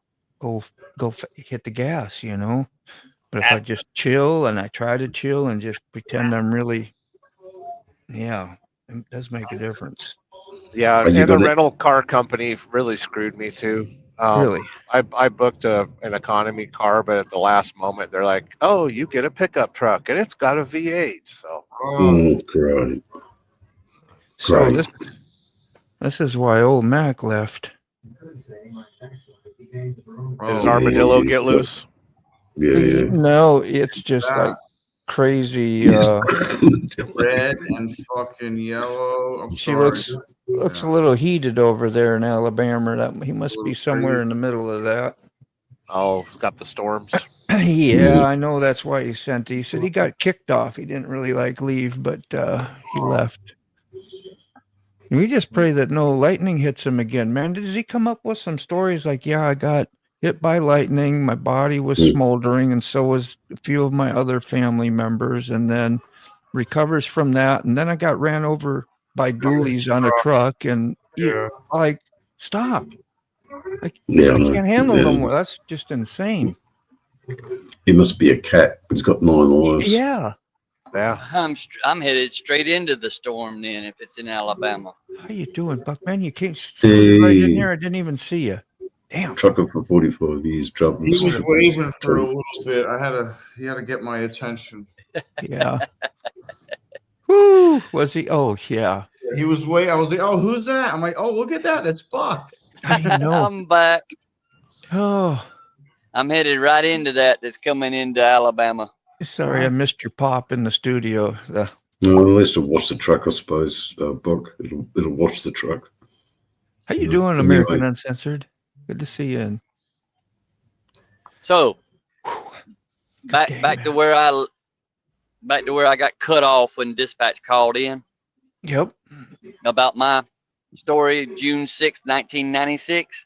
hit the gas, you know. But if I just chill and I try to chill and just pretend I'm really, it does make a difference. Yeah, and the rental car company really screwed me too. Really? I booked an economy car, but at the last moment they're like, "Oh, you get a pickup truck and it's got a V8." So, great. So this is why old Mac left. Did Oh, his armadillo he's get got- loose? Yeah. No, it's just like crazy. red and fucking yellow. I'm She sorry. looks a little heated over there in Alabama. That he must be Little somewhere crazy. in the middle of that. Oh, got the storms. Yeah, I know that's why he sent it. He said he got kicked off. He didn't really like leave, but he left. And we just pray that no lightning hits him again, man. Does he come up with some stories like, yeah, I got hit by lightning, my body was smoldering, and so was a few of my other family members, and then recovers from that, and then I got ran over by dualies on a truck, and like, stop. I can't handle no more. That's just insane. He must be a cat. He's got 9 eyes. Yeah. Yeah. I'm headed straight into the storm then if it's in Alabama. How you doing, Buckman? You came right in here. I didn't even see you. Damn. Trucker for 45 years. He was waving for a little bit. He had to get my attention. Yeah. Woo. Was he? Oh, yeah. He was waiting. I was like, oh, who's that? I'm like, oh, look at that. That's Buck. I know. I'm back. Oh. I'm headed right into that's coming into Alabama. Sorry, I missed your pop in the studio. No, at least it'll wash the truck, I suppose, Buck. It'll wash the truck. How you doing, American Uncensored? Good to see you. So back to where I got cut off when dispatch called in. Yep. About my story, June 6th, 1996.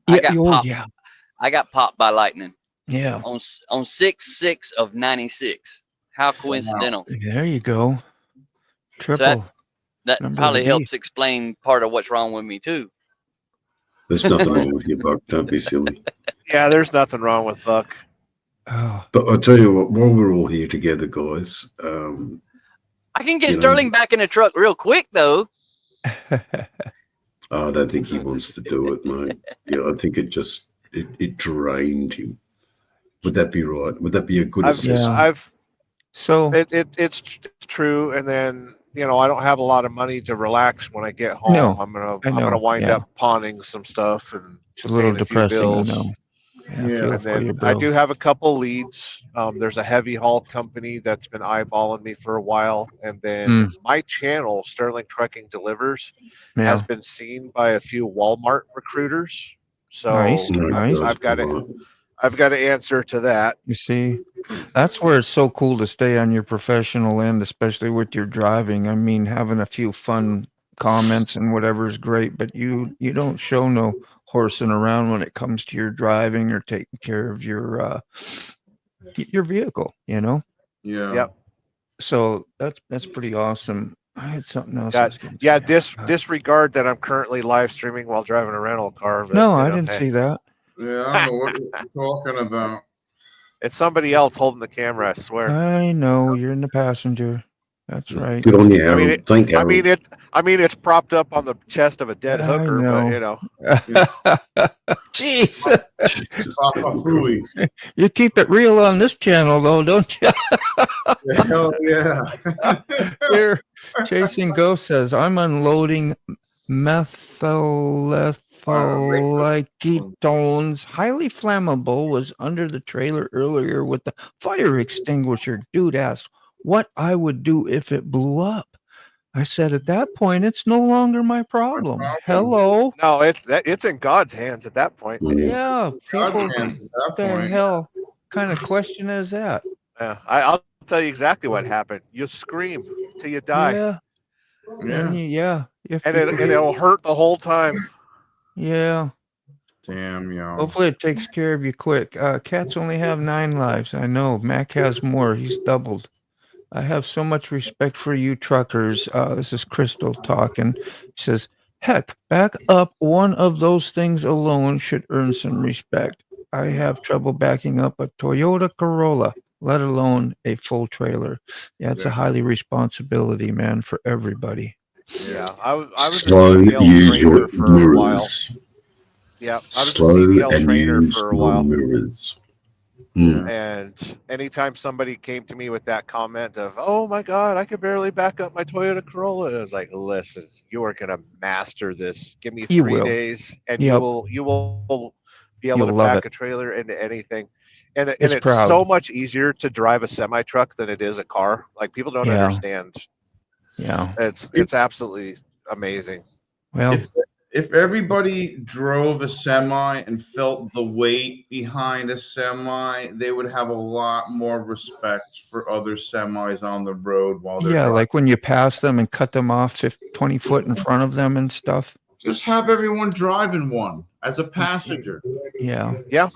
Yeah. I got popped by lightning. Yeah. On 6/6 of 96. How coincidental. Wow. There you go. Triple. So that probably helps explain part of what's wrong with me too. There's nothing wrong with you, Buck. Don't be silly. Yeah, there's nothing wrong with Buck. Oh. But I'll tell you what, while we're all here together, guys. I can get Sterling back in the truck real quick though. I don't think he wants to do it, mate. Yeah, I think it drained him. Would that be right? Would that be a good assessment? It's true. And then, I don't have a lot of money to relax when I get home. No, I'm gonna wind up pawning some stuff, and it's a little depressing. I know. And then I do have a couple leads. There's a heavy haul company that's been eyeballing me for a while, and then my channel, Sterling Trucking Delivers, has been seen by a few Walmart recruiters. So nice. I've got to answer to that. You see, that's where it's so cool to stay on your professional end, especially with your driving. I mean, having a few fun comments and whatever is great, but you don't show no horsing around when it comes to your driving or taking care of your vehicle. Yeah. Yep. So that's pretty awesome. I had something else. Disregard that I'm currently live streaming while driving a rental car. But, no, I didn't see that. Yeah, I don't know what you're talking about. It's somebody else holding the camera, I swear. I know, you're in the passenger. That's right. Good on you, Harold. Thank you. I mean, it's propped up on the chest of a dead hooker, but Jeez. You keep it real on this channel, though, don't you? Hell yeah. Here, Chasing Ghost says, I'm unloading methylethylketones, highly flammable, was under the trailer earlier with the fire extinguisher. Dude asked what I would do if it blew up. I said, at that point, it's no longer my problem. Hello. No, it's in God's hands at that point. Yeah. God's hands at that what the point. hell kind of question is that? Yeah, I'll tell you exactly what happened. You scream till you die. Yeah. And it'll hurt the whole time. Yeah. Damn, yo. Hopefully it takes care of you quick. Cats only have 9 lives. I know. Mac has more. He's doubled. I have so much respect for you truckers. This is Crystal talking. She says, heck, back up one of those things alone should earn some respect. I have trouble backing up a Toyota Corolla, let alone a full trailer. Yeah, it's a highly responsibility, man, for everybody. Yeah, I was slow. Use your mirrors. Yeah, I was slow a CDL and trainer use for a while. Mirrors. And anytime somebody came to me with that comment of, "Oh my God, I could barely back up my Toyota Corolla," I was like, "Listen, you are gonna master this. Give me 3 days, and you will be able You'll to love pack it. a trailer into anything. And It's it's proud. so much easier to drive a semi truck than it is a car. Like people don't Yeah. understand. Yeah. It's absolutely amazing. Well, If everybody drove a semi and felt the weight behind a semi, they would have a lot more respect for other semis on the road while they're yeah, driving. like when you pass them and cut them off 20 foot in front of them and stuff. Just have everyone driving one as a passenger. Yeah. Yeah.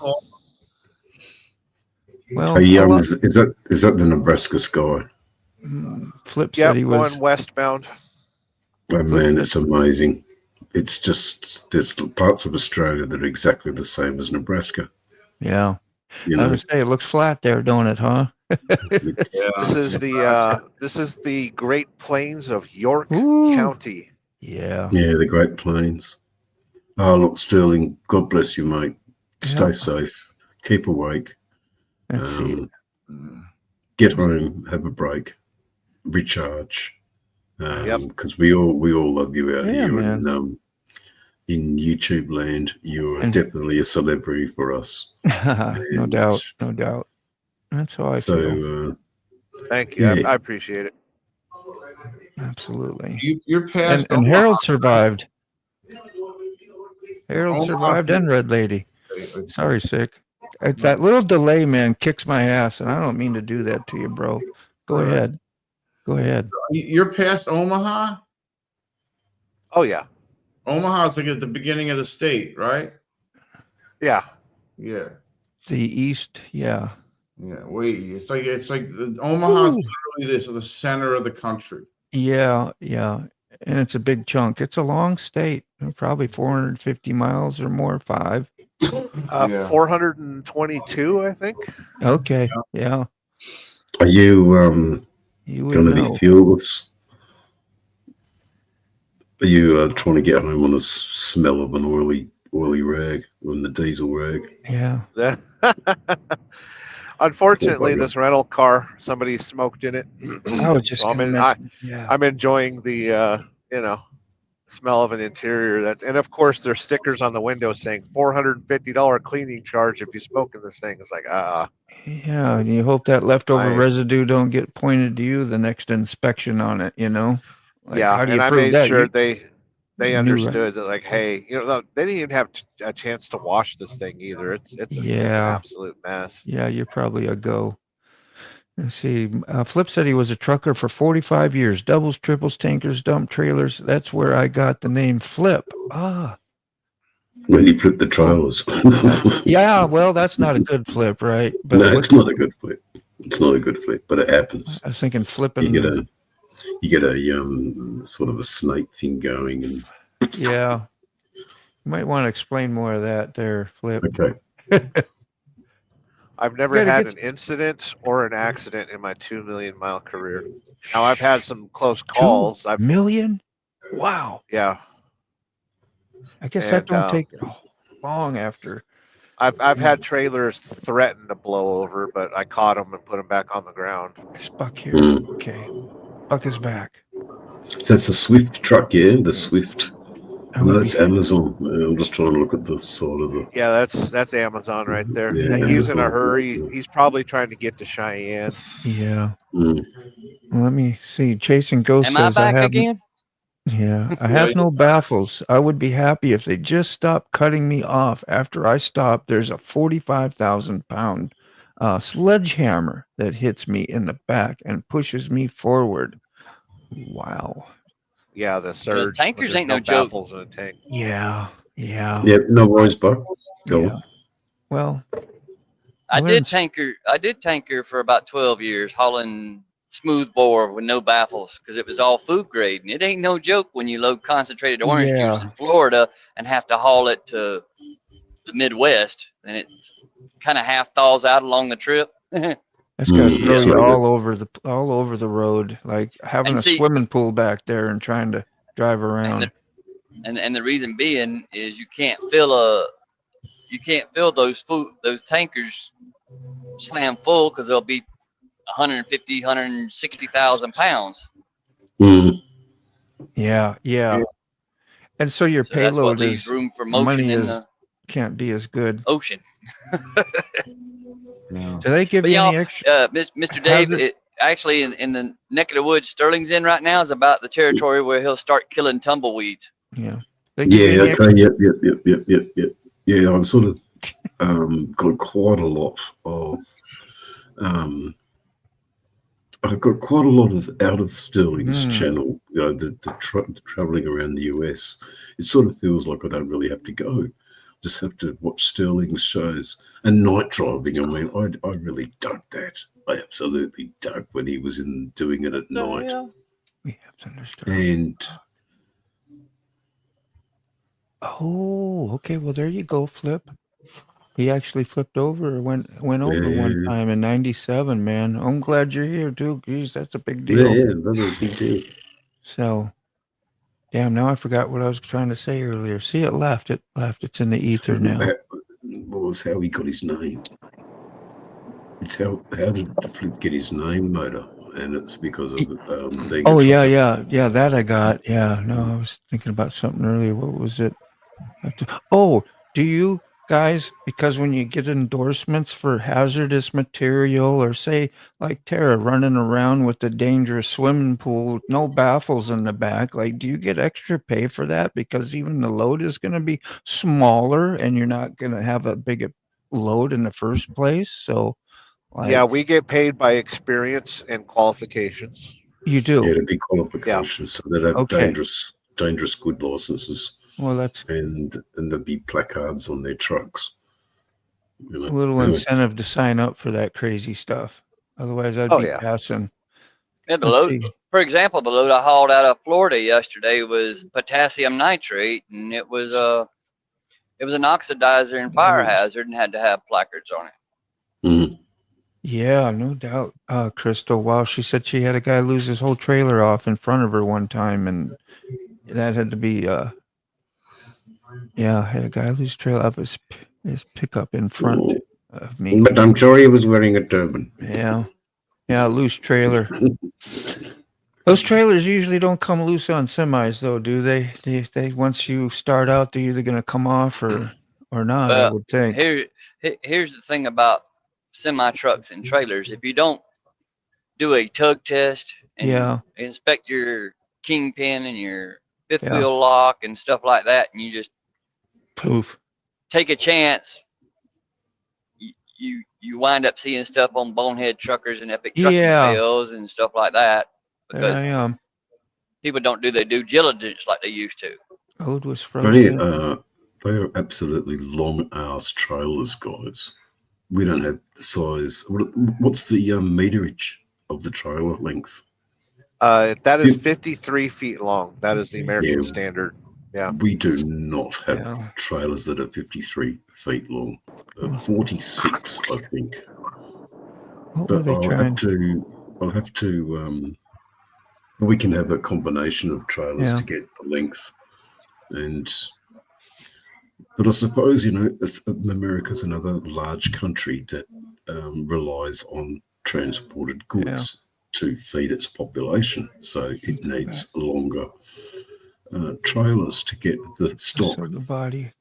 Well, Hey, is that the Nebraska sky? Flip Yeah, said he was. going westbound. Oh, man, it's amazing. It's just there's parts of Australia that are exactly the same as Nebraska. Yeah. You I know, was say it looks flat there, don't it, huh? This is the Great Plains of York Ooh. County. Yeah. yeah, the Great Plains. Oh, look, Sterling, God bless you, mate. Stay Yeah. safe. Keep awake. Let's see. Get home, have a break, recharge. Yep. Because we all love you out Yeah, here, man. and in YouTube land, you are And- definitely a celebrity for us. No doubt. No doubt. That's how I feel. So, Thank you. Yeah. I appreciate it. Absolutely. You're past And Omaha. Harold survived. Harold Omaha. survived and Red Lady. Sorry, sick. It's that little delay, man, kicks my ass, and I don't mean to do that to you, bro. Go Right. ahead. Go ahead. You're past Omaha? Oh yeah. Omaha's like at the beginning of the state, right? Yeah. Yeah. The East, yeah. Yeah. Wait, it's like Omaha's Ooh. literally the center of the country. Yeah, yeah. And it's a big chunk. It's a long state, probably 450 miles or more, 5. Yeah. 422, I think. Okay, yeah. are you You would going to know. be fuelless? Are you trying to get home on the smell of an oily rag, on the diesel rag? Yeah. Unfortunately, this rental car, somebody smoked in it. I was just So gonna mention, yeah. I'm enjoying the smell of an interior. And of course there's stickers on the window saying $450 cleaning charge if you smoke in this thing. It's like Yeah, and you hope that leftover I- residue don't get pointed to you the next inspection on it, you know? Like, yeah, how do you and I prove made that? sure You- they knew, right? understood that, like, hey, they didn't even have a chance to wash this thing either. It's an Yeah. absolute mess. Yeah, you're probably a go. Let's see. Flip said he was a trucker for 45 years. Doubles, triples, tankers, dump trailers. That's where I got the name Flip. Ah. When you flip the trailers. Yeah, well, that's not a good flip, right? But No, it's not a good flip. It's not a good flip, but it happens. I was thinking flipping. You get a sort of a snake thing going, and Yeah. You might want to explain more of that there, Flip. okay. I've never gotta had get- an incident or an accident in my 2 million mile career. Now I've had some close calls. 2 million? Wow. Yeah, I guess that And, don't take long after. I've had trailers threaten to blow over, but I caught them and put them back on the ground. This Buck here. Mm. Okay. Buck is back. So that's a Swift truck, yeah? The Swift. That No, would that's be- Amazon. I'm just trying to look at the side of the. Yeah, that's Amazon right there. Yeah, And he's in a Amazon. hurry. He's probably trying to get to Cheyenne. Yeah. Mm. Well, let me see. Chasing Ghost Am I says back have again? Yeah, I have no baffles. I would be happy if they just stopped cutting me off after I stop. There's a 45,000-pound sledgehammer that hits me in the back and pushes me forward. Wow. Yeah, the surge. but tankers there's ain't no joke. baffles in a tank. Yeah. Yeah. Yeah, no worries, Buck. Go Yeah. on. Well, I learned did tanker for about 12 years, hauling smooth bore with no baffles because it was all food grade, and it ain't no joke when you load concentrated orange Yeah. juice in Florida and have to haul it to the Midwest, and it kind of half thaws out along the trip. that's got to Mm, throw yeah. you all over the road, like having And a see- swimming pool back there and trying to drive around. And the reason being is you can't fill those tankers slam full because they'll be 150, 160,000 pounds. Mm. Yeah. And so your So that's what payload leaves is room for money motion in is the can't be as good. ocean. Do they give But you any y'all, extra? Mr. Dave, Hazard- it actually in the neck of the woods Sterling's in right now is about the territory where he'll start killing tumbleweeds. Yeah. They give you Yeah, any okay, extra- yep. Yeah, I've sort of got quite a lot of I've got quite a lot of out of Sterling's channel, you know, the traveling around the US. It sort of feels like I don't really have to go. Just have to watch Sterling's shows and night driving. I mean, I really dug that. I absolutely dug when he was doing it at night. We have to understand. And oh, okay. Well, there you go, Flip. He actually flipped over or went over one time in '97, man. I'm glad you're here too. Geez, that's a big deal. yeah, that's a big deal. So, damn, now I forgot what I was trying to say earlier. See, it left. It left. It's in the ether now. Well, it's how he got his name. It's how did Flip get his name, Motor? And it's because of being Oh, yeah. That I got. Yeah, no, I was thinking about something earlier. What was it? Oh, do you guys, because when you get endorsements for hazardous material or say like Tara running around with the dangerous swimming pool with no baffles in the back, like do you get extra pay for that? Because even the load is going to be smaller and you're not going to have a big load in the first place. So like, Yeah, we get paid by experience and qualifications. you do. Yeah, to be qualifications, so they have dangerous good licenses. Well, that's and there'll be placards on their trucks. You know? a little incentive to sign up for that crazy stuff. Otherwise, I'd be passing. Yeah, the load, for example, the load I hauled out of Florida yesterday was potassium nitrate, and it was an oxidizer and fire hazard, and had to have placards on it. Mm. Yeah, no doubt. Crystal, wow, she said she had a guy lose his whole trailer off in front of her one time, and that had to be yeah, I had a guy lose trailer up his pickup in front of me. But I'm sure he was wearing a turban. Yeah, loose trailer. Those trailers usually don't come loose on semis, though, do they? They once you start out, they're either going to come off or not. I would think. Here's the thing about semi trucks and trailers: if you don't do a tug test and inspect your kingpin and your fifth wheel lock and stuff like that, and you just poof take a chance, you wind up seeing stuff on Bonehead Truckers and Epic Trucking Sales and stuff like that, because people don't do their due diligence like they used to. Code was frozen. They are absolutely long-ass trailers, guys. We don't have the size. What's the meterage of the trailer length? That is 53 feet long. That is the American standard. Yeah. We do not have trailers that are 53 feet long. 46, I think. But I'll have to we can have a combination of trailers to get the length. But I suppose, you know, America's another large country that relies on transported goods to feed its population. So it needs longer trailers to get the stock. So the body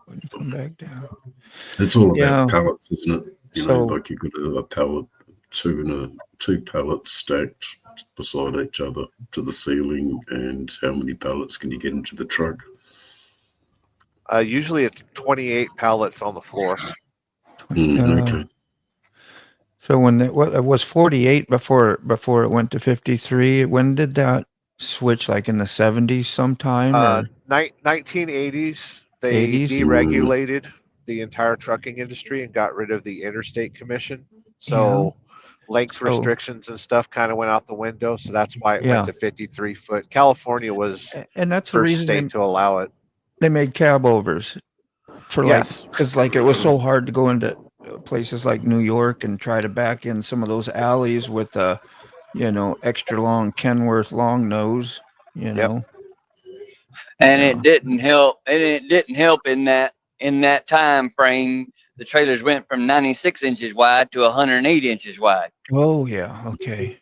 wouldn't come back down. It's all about pallets, isn't it? You know, like you've got a pallet, two pallets stacked beside each other to the ceiling, and how many pallets can you get into the truck? Usually it's 28 pallets on the floor. Okay. So when it was 48 before it went to 53, when did that switch? Like in the 70s sometime? 1980s, they 80s? deregulated the entire trucking industry and got rid of the Interstate Commission. So length restrictions and stuff kind of went out the window. So that's why it went to 53 foot. California was and that's first the reason state to allow it. They made cab overs for because like it was so hard to go into places like New York and try to back in some of those alleys with extra long Kenworth long nose, you know. And it didn't help. And it didn't help in that time frame. The trailers went from 96 inches wide to 108 inches wide. Oh yeah, okay.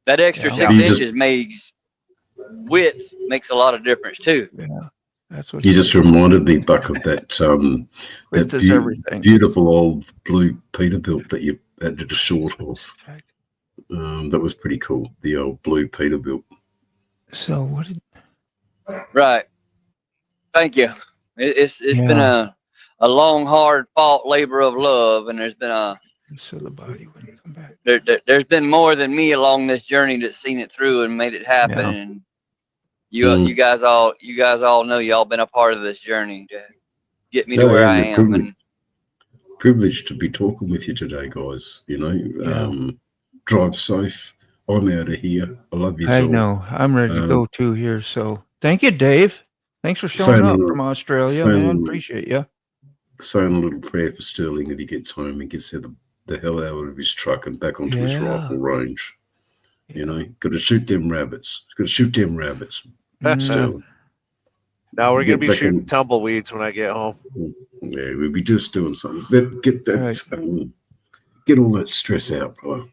That extra 6 inches makes a lot of difference too. Yeah. That's what You just reminded me, Buck, of that everything. beautiful old blue Peterbilt that you had to short of. That was pretty cool. The old blue Peterbilt. So what did? Right. Thank you. It's been a long, hard fought labor of love, and there's been so the body wouldn't come back. There's been more than me along this journey that's seen it through and made it happen. Yeah. And you guys all know y'all been a part of this journey to get me to where I am. And privileged to be talking with you today, guys. You know, drive safe. I'm out of here. I love you. I know. I'm ready to go too here. So thank you, Dave. Thanks for showing up from Australia, man. Appreciate you. Saying a little prayer for Sterling that he gets home and gets the hell out of his truck and back onto his rifle range. You know, got to shoot them rabbits. Got to shoot them rabbits. Sterling. Now we're gonna be shooting tumbleweeds when I get home. Yeah, we'll be just doing something. Get that, get all that stress out, brother.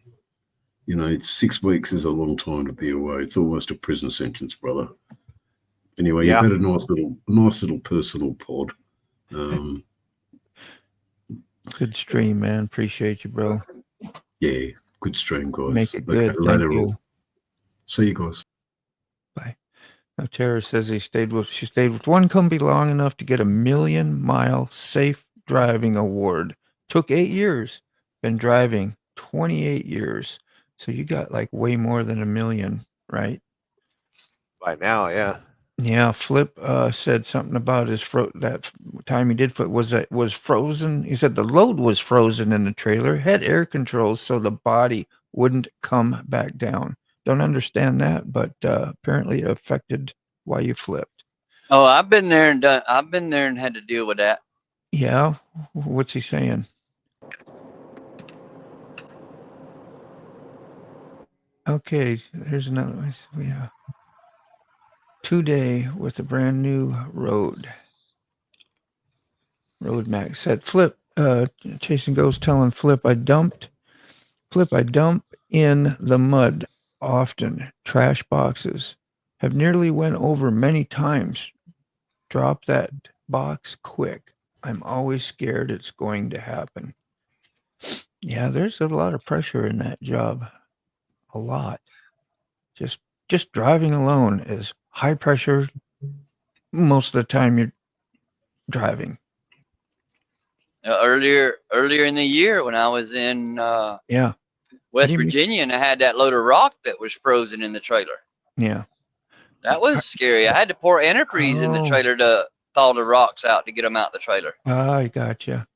You know, 6 weeks is a long time to be away. It's almost a prison sentence, brother. Anyway, you've had a nice little personal pod. Good stream, man. Appreciate you, bro. Yeah, good stream, guys. Make it good. Later on. See you guys. Bye. Now Tara says she stayed with one company long enough to get a 1,000,000-mile safe driving award. Took 8 years. Been driving 28 years. So you got like way more than 1,000,000, right? By now, yeah. Yeah, Flip said something about that time he did was frozen. He said the load was frozen in the trailer, had air controls so the body wouldn't come back down. Don't understand that, but apparently it affected why you flipped. Oh, I've been there and had to deal with that. Yeah, what's he saying? Okay, here's another one. Yeah. Today with a brand new road. Road Max said, Flip, Chasing Ghost telling Flip, I dump in the mud often. Trash boxes. Have nearly went over many times. Drop that box quick. I'm always scared it's going to happen. Yeah, there's a lot of pressure in that job. A lot. Just driving alone is high pressure most of the time you're driving. Earlier in the year when I was in West Virginia and I had that load of rock that was frozen in the trailer. Yeah. That was scary. I had to pour antifreeze in the trailer to thaw the rocks out to get them out the trailer. I gotcha.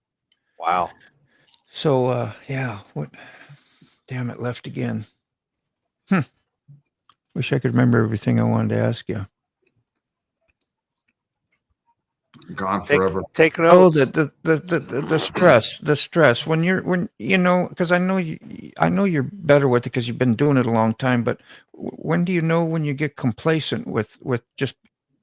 Wow. So, what? Damn it, left again. Wish I could remember everything I wanted to ask you. Gone forever. Take notes. The stress when you know, because I know you're better with it because you've been doing it a long time. But when do you know when you get complacent with just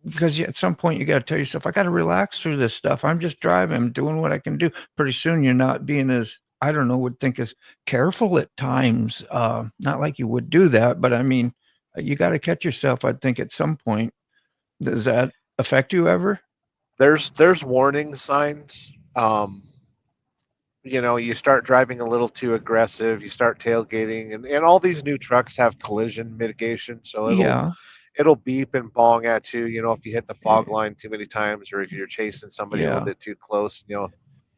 because at some point you got to tell yourself, I got to relax through this stuff. I'm just driving. I'm doing what I can do. Pretty soon you're not being as would think as careful at times. Not like you would do that, but I mean. You got to catch yourself, I think, at some point. Does that affect you ever? There's warning signs. You know, you start driving a little too aggressive, you start tailgating, and all these new trucks have collision mitigation, so it'll beep and bong at you, you know, if you hit the fog line too many times or if you're chasing somebody a little bit too close, you know.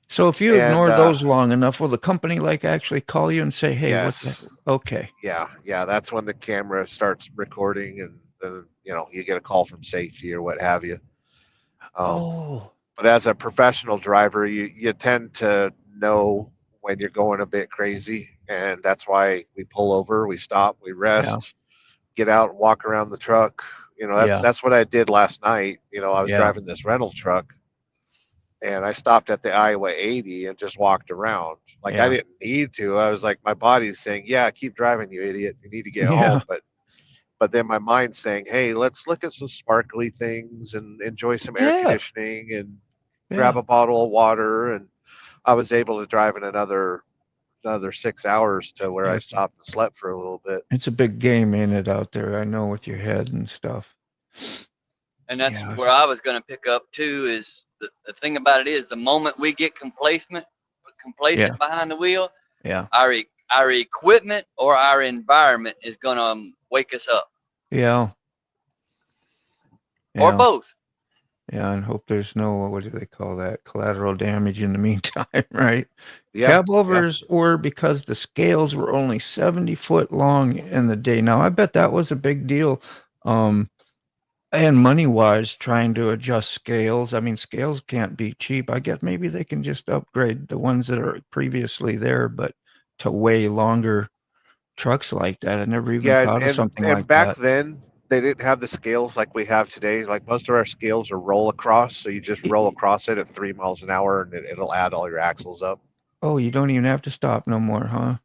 So if you ignore those long enough, will the company actually call you and say, "Hey, yes. Okay." Yeah, that's when the camera starts recording, and then you get a call from safety or what have you. But as a professional driver, you tend to know when you're going a bit crazy, and that's why we pull over, we stop, we rest, get out, and walk around the truck. You know, that's what I did last night. You know, I was driving this rental truck. And I stopped at the Iowa 80 and just walked around. I didn't need to. I was like, my body's saying, yeah, keep driving, you idiot. You need to get home. But then my mind's saying, hey, let's look at some sparkly things and enjoy some air conditioning and grab a bottle of water. And I was able to drive in another 6 hours to where I stopped and slept for a little bit. It's a big game, ain't it, out there? I know, with your head and stuff. And that's where I was going to pick up too. Is the thing about it is the moment we get complacent behind the wheel, our equipment or our environment is going to wake us up. Yeah. Or both. Yeah, and hope there's no, what do they call that, collateral damage in the meantime, right? Yeah. Cab overs were because the scales were only 70 foot long in the day. Now, I bet that was a big deal. And money-wise, trying to adjust scales. I mean, scales can't be cheap. I guess maybe they can just upgrade the ones that are previously there, but to weigh longer trucks like that, I never even thought of something like that. And back then, they didn't have the scales like we have today. Like most of our scales are roll across, so you just roll across it at 3 miles an hour, and it'll add all your axles up. Oh, you don't even have to stop no more, huh?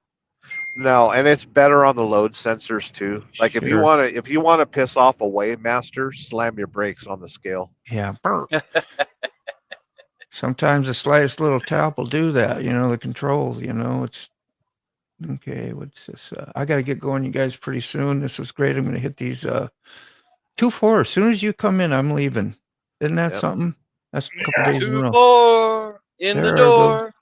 No, and it's better on the load sensors too. Like if you want to piss off a weighmaster, slam your brakes on the scale. Yeah. Sometimes the slightest little tap will do that. You know, the controls. You know, it's okay. What's this? I got to get going, you guys, pretty soon. This was great. I'm going to hit these 2-4. As soon as you come in, I'm leaving. Isn't that something? That's a couple days in a row. 2-4 in the door.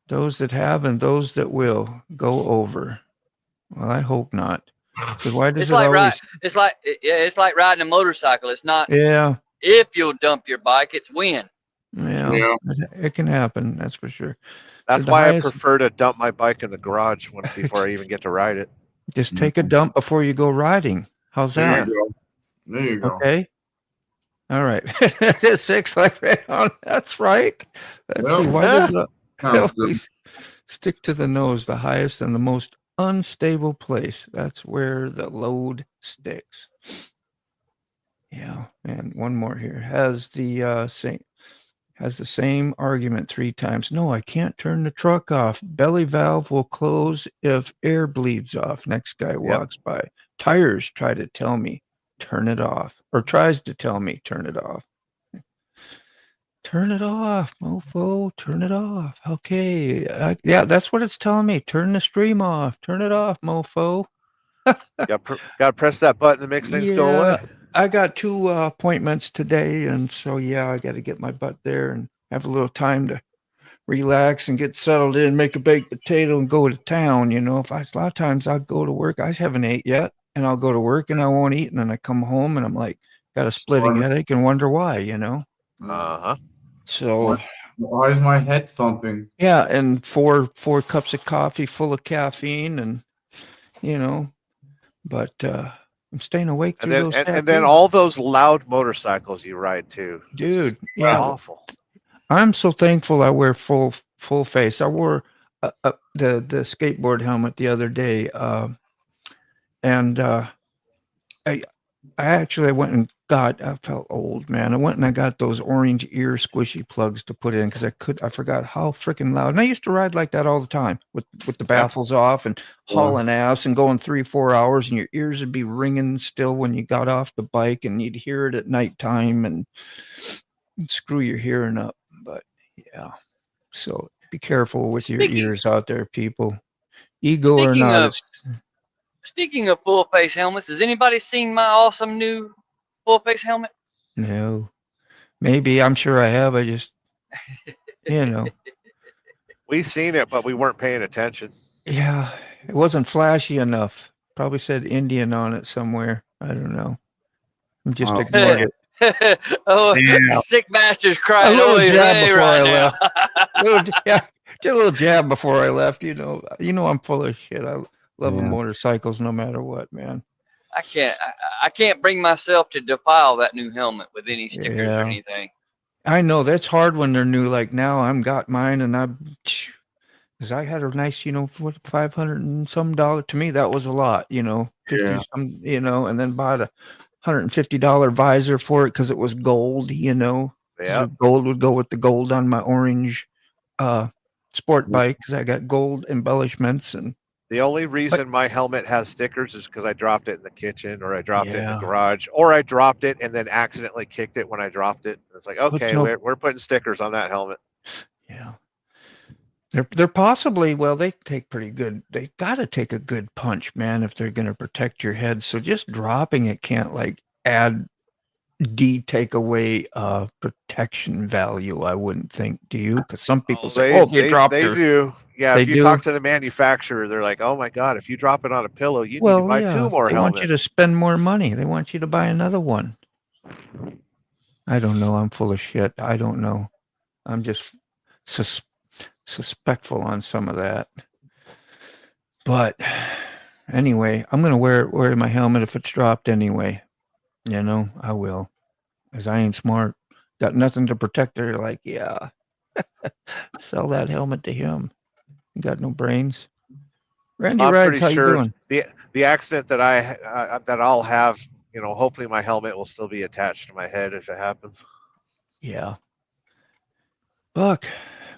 Those that have and those that will go over. Well, I hope not. So why does it's like riding a motorcycle. It's not if you'll dump your bike, it's when. Yeah. It can happen. That's for sure. That's why I prefer to dump my bike in the garage before I even get to ride it. Just take a dump before you go riding. How's that? There you go. Okay. All right. It's 6 like right on. That's right. Let's see. Why does always stick to the nose, the highest and the most unstable place? That's where the load sticks. Yeah. And one more here. Has the same argument 3 times. No, I can't turn the truck off. Belly valve will close if air bleeds off. Next guy walks by. Tires try to tell me turn it off, or tries to tell me turn it off. Turn it off, mofo. Turn it off. Okay. Yeah, that's what it's telling me. Turn the stream off. Turn it off, mofo. Got to press that button to make things go away. I got 2 appointments today, and so I got to get my butt there and have a little time to relax and get settled in, make a baked potato, and go to town. You know, a lot of times I'll go to work. I haven't ate yet, and I'll go to work and I won't eat, and then I come home and I'm like, got a splitting headache and wonder why. You know. So why is my head thumping? Yeah, and 4 cups of coffee full of caffeine, and but I'm staying awake through those. And then all those loud motorcycles you ride too, dude. Awful. I'm so thankful I wear full face. I wore the skateboard helmet the other day, and I actually went and I felt old, man. I went and I got those orange ear squishy plugs to put in because I forgot how freaking loud. And I used to ride like that all the time with the baffles off and hauling ass and going 3-4 hours, and your ears would be ringing still when you got off the bike, and you'd hear it at nighttime and screw your hearing up. But so be careful with your ears out there, people. Ego or not. Speaking of full face helmets, has anybody seen my awesome new full face helmet? No. Maybe. I'm sure I have. I just, We've seen it, but we weren't paying attention. Yeah. It wasn't flashy enough. Probably said Indian on it somewhere. I don't know. I'm just ignoring it. Sick bastards crying. A little jab before I left. Just a little jab before I left. You know, I'm full of shit. I love motorcycles no matter what, man. I can't bring myself to defile that new helmet with any stickers or anything. I know that's hard when they're new. Like now, I've got mine, and because I had a nice, $500 and some dollar. To me, that was a lot, 50 some, and then bought a $150 visor for it because it was gold, Yeah, gold would go with the gold on my orange sport bike because I got gold embellishments. And the only reason my helmet has stickers is because I dropped it in the kitchen, or I dropped it in the garage, or I dropped it and then accidentally kicked it when I dropped it. It's like, okay, we're putting stickers on that helmet. Yeah. They're possibly, they take pretty good. They got to take a good punch, man, if they're going to protect your head. So just dropping it can't add take away protection value. I wouldn't think. Do you? Because some people say, they, "Oh, if you drop they your," do. Yeah, they if you do. talk to the manufacturer, they're like, "Oh my God, if you drop it on a pillow, you need to buy 2 more they want you helmets." to spend more money. They want you to buy another one. I don't know. I'm full of shit. I don't know. I'm just suspectful on some of that. But anyway, I'm gonna wear my helmet if it's dropped anyway. You know, I will, because I ain't smart. Got nothing to protect her. Like, yeah, sell that helmet to him. You got no brains. Randy I'm Rides, pretty how you sure doing? the accident that I'll have, hopefully my helmet will still be attached to my head if it happens. Yeah. Buck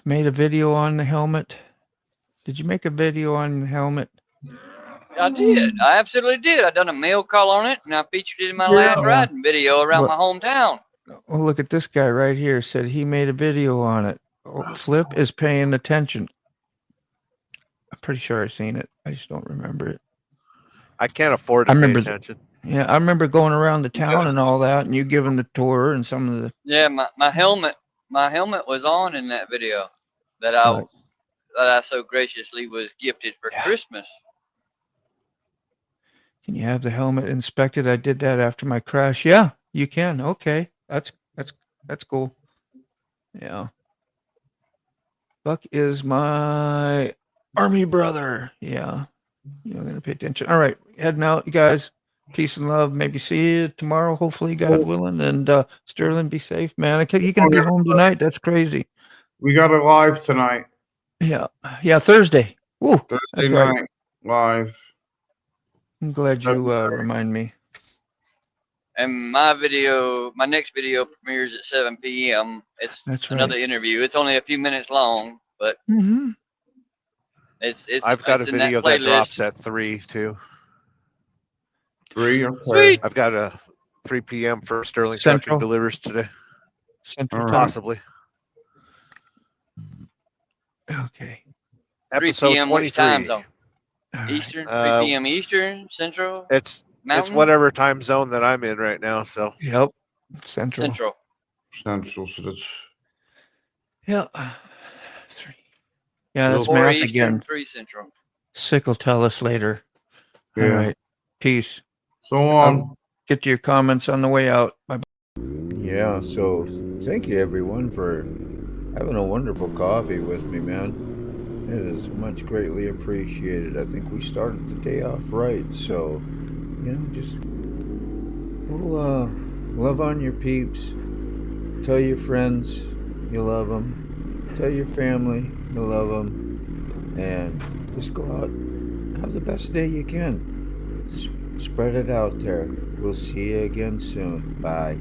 made a video on the helmet. Did you make a video on the helmet? I did. I absolutely did. I done a mail call on it, and I featured it in my last riding video around my hometown. Well, look at this guy right here. Said he made a video on it. Flip is paying attention. I'm pretty sure I've seen it. I just don't remember it. I can't afford to pay attention. Yeah, I remember going around the town and all that, and you giving the tour and some of the. Yeah, my helmet was on in that video that I so graciously was gifted for Christmas. Can you have the helmet inspected? I did that after my crash. Yeah, you can. Okay, that's cool. Yeah. Buck is my army brother. Yeah, you're gonna pay attention. All right, heading out, you guys. Peace and love. Maybe see you tomorrow, hopefully, God willing. And Sterling, be safe, man. You can be home tonight. That's crazy. We got a live tonight. Yeah, Thursday. Woo, Thursday night live. I'm glad you remind me. And my next video premieres at 7 p.m. It's another interview. It's only a few minutes long, but it's. I've got a video that drops at 3 too. 3, okay. Sweet. I've got a 3 p.m. for Sterling Central. Trucking delivers today. Central Possibly. Okay. 3 Episode p.m. 23. Which time zone? All Eastern. right. 3 p.m. Eastern, Central. It's whatever time zone that I'm in right now. So. Yep. Central. Central. So that's. Yeah. 3. Yeah, that's 4 math Eastern, again. 3 Central. Sick will tell us later. Yeah. All right. Peace. So long. Get to your comments on the way out. Bye. Yeah, so thank you everyone for having a wonderful coffee with me, man. It is much greatly appreciated. I think we started the day off right, so just love on your peeps. Tell your friends you love them. Tell your family you love them, and just go out and have the best day you can. Spread it out there. We'll see you again soon. Bye.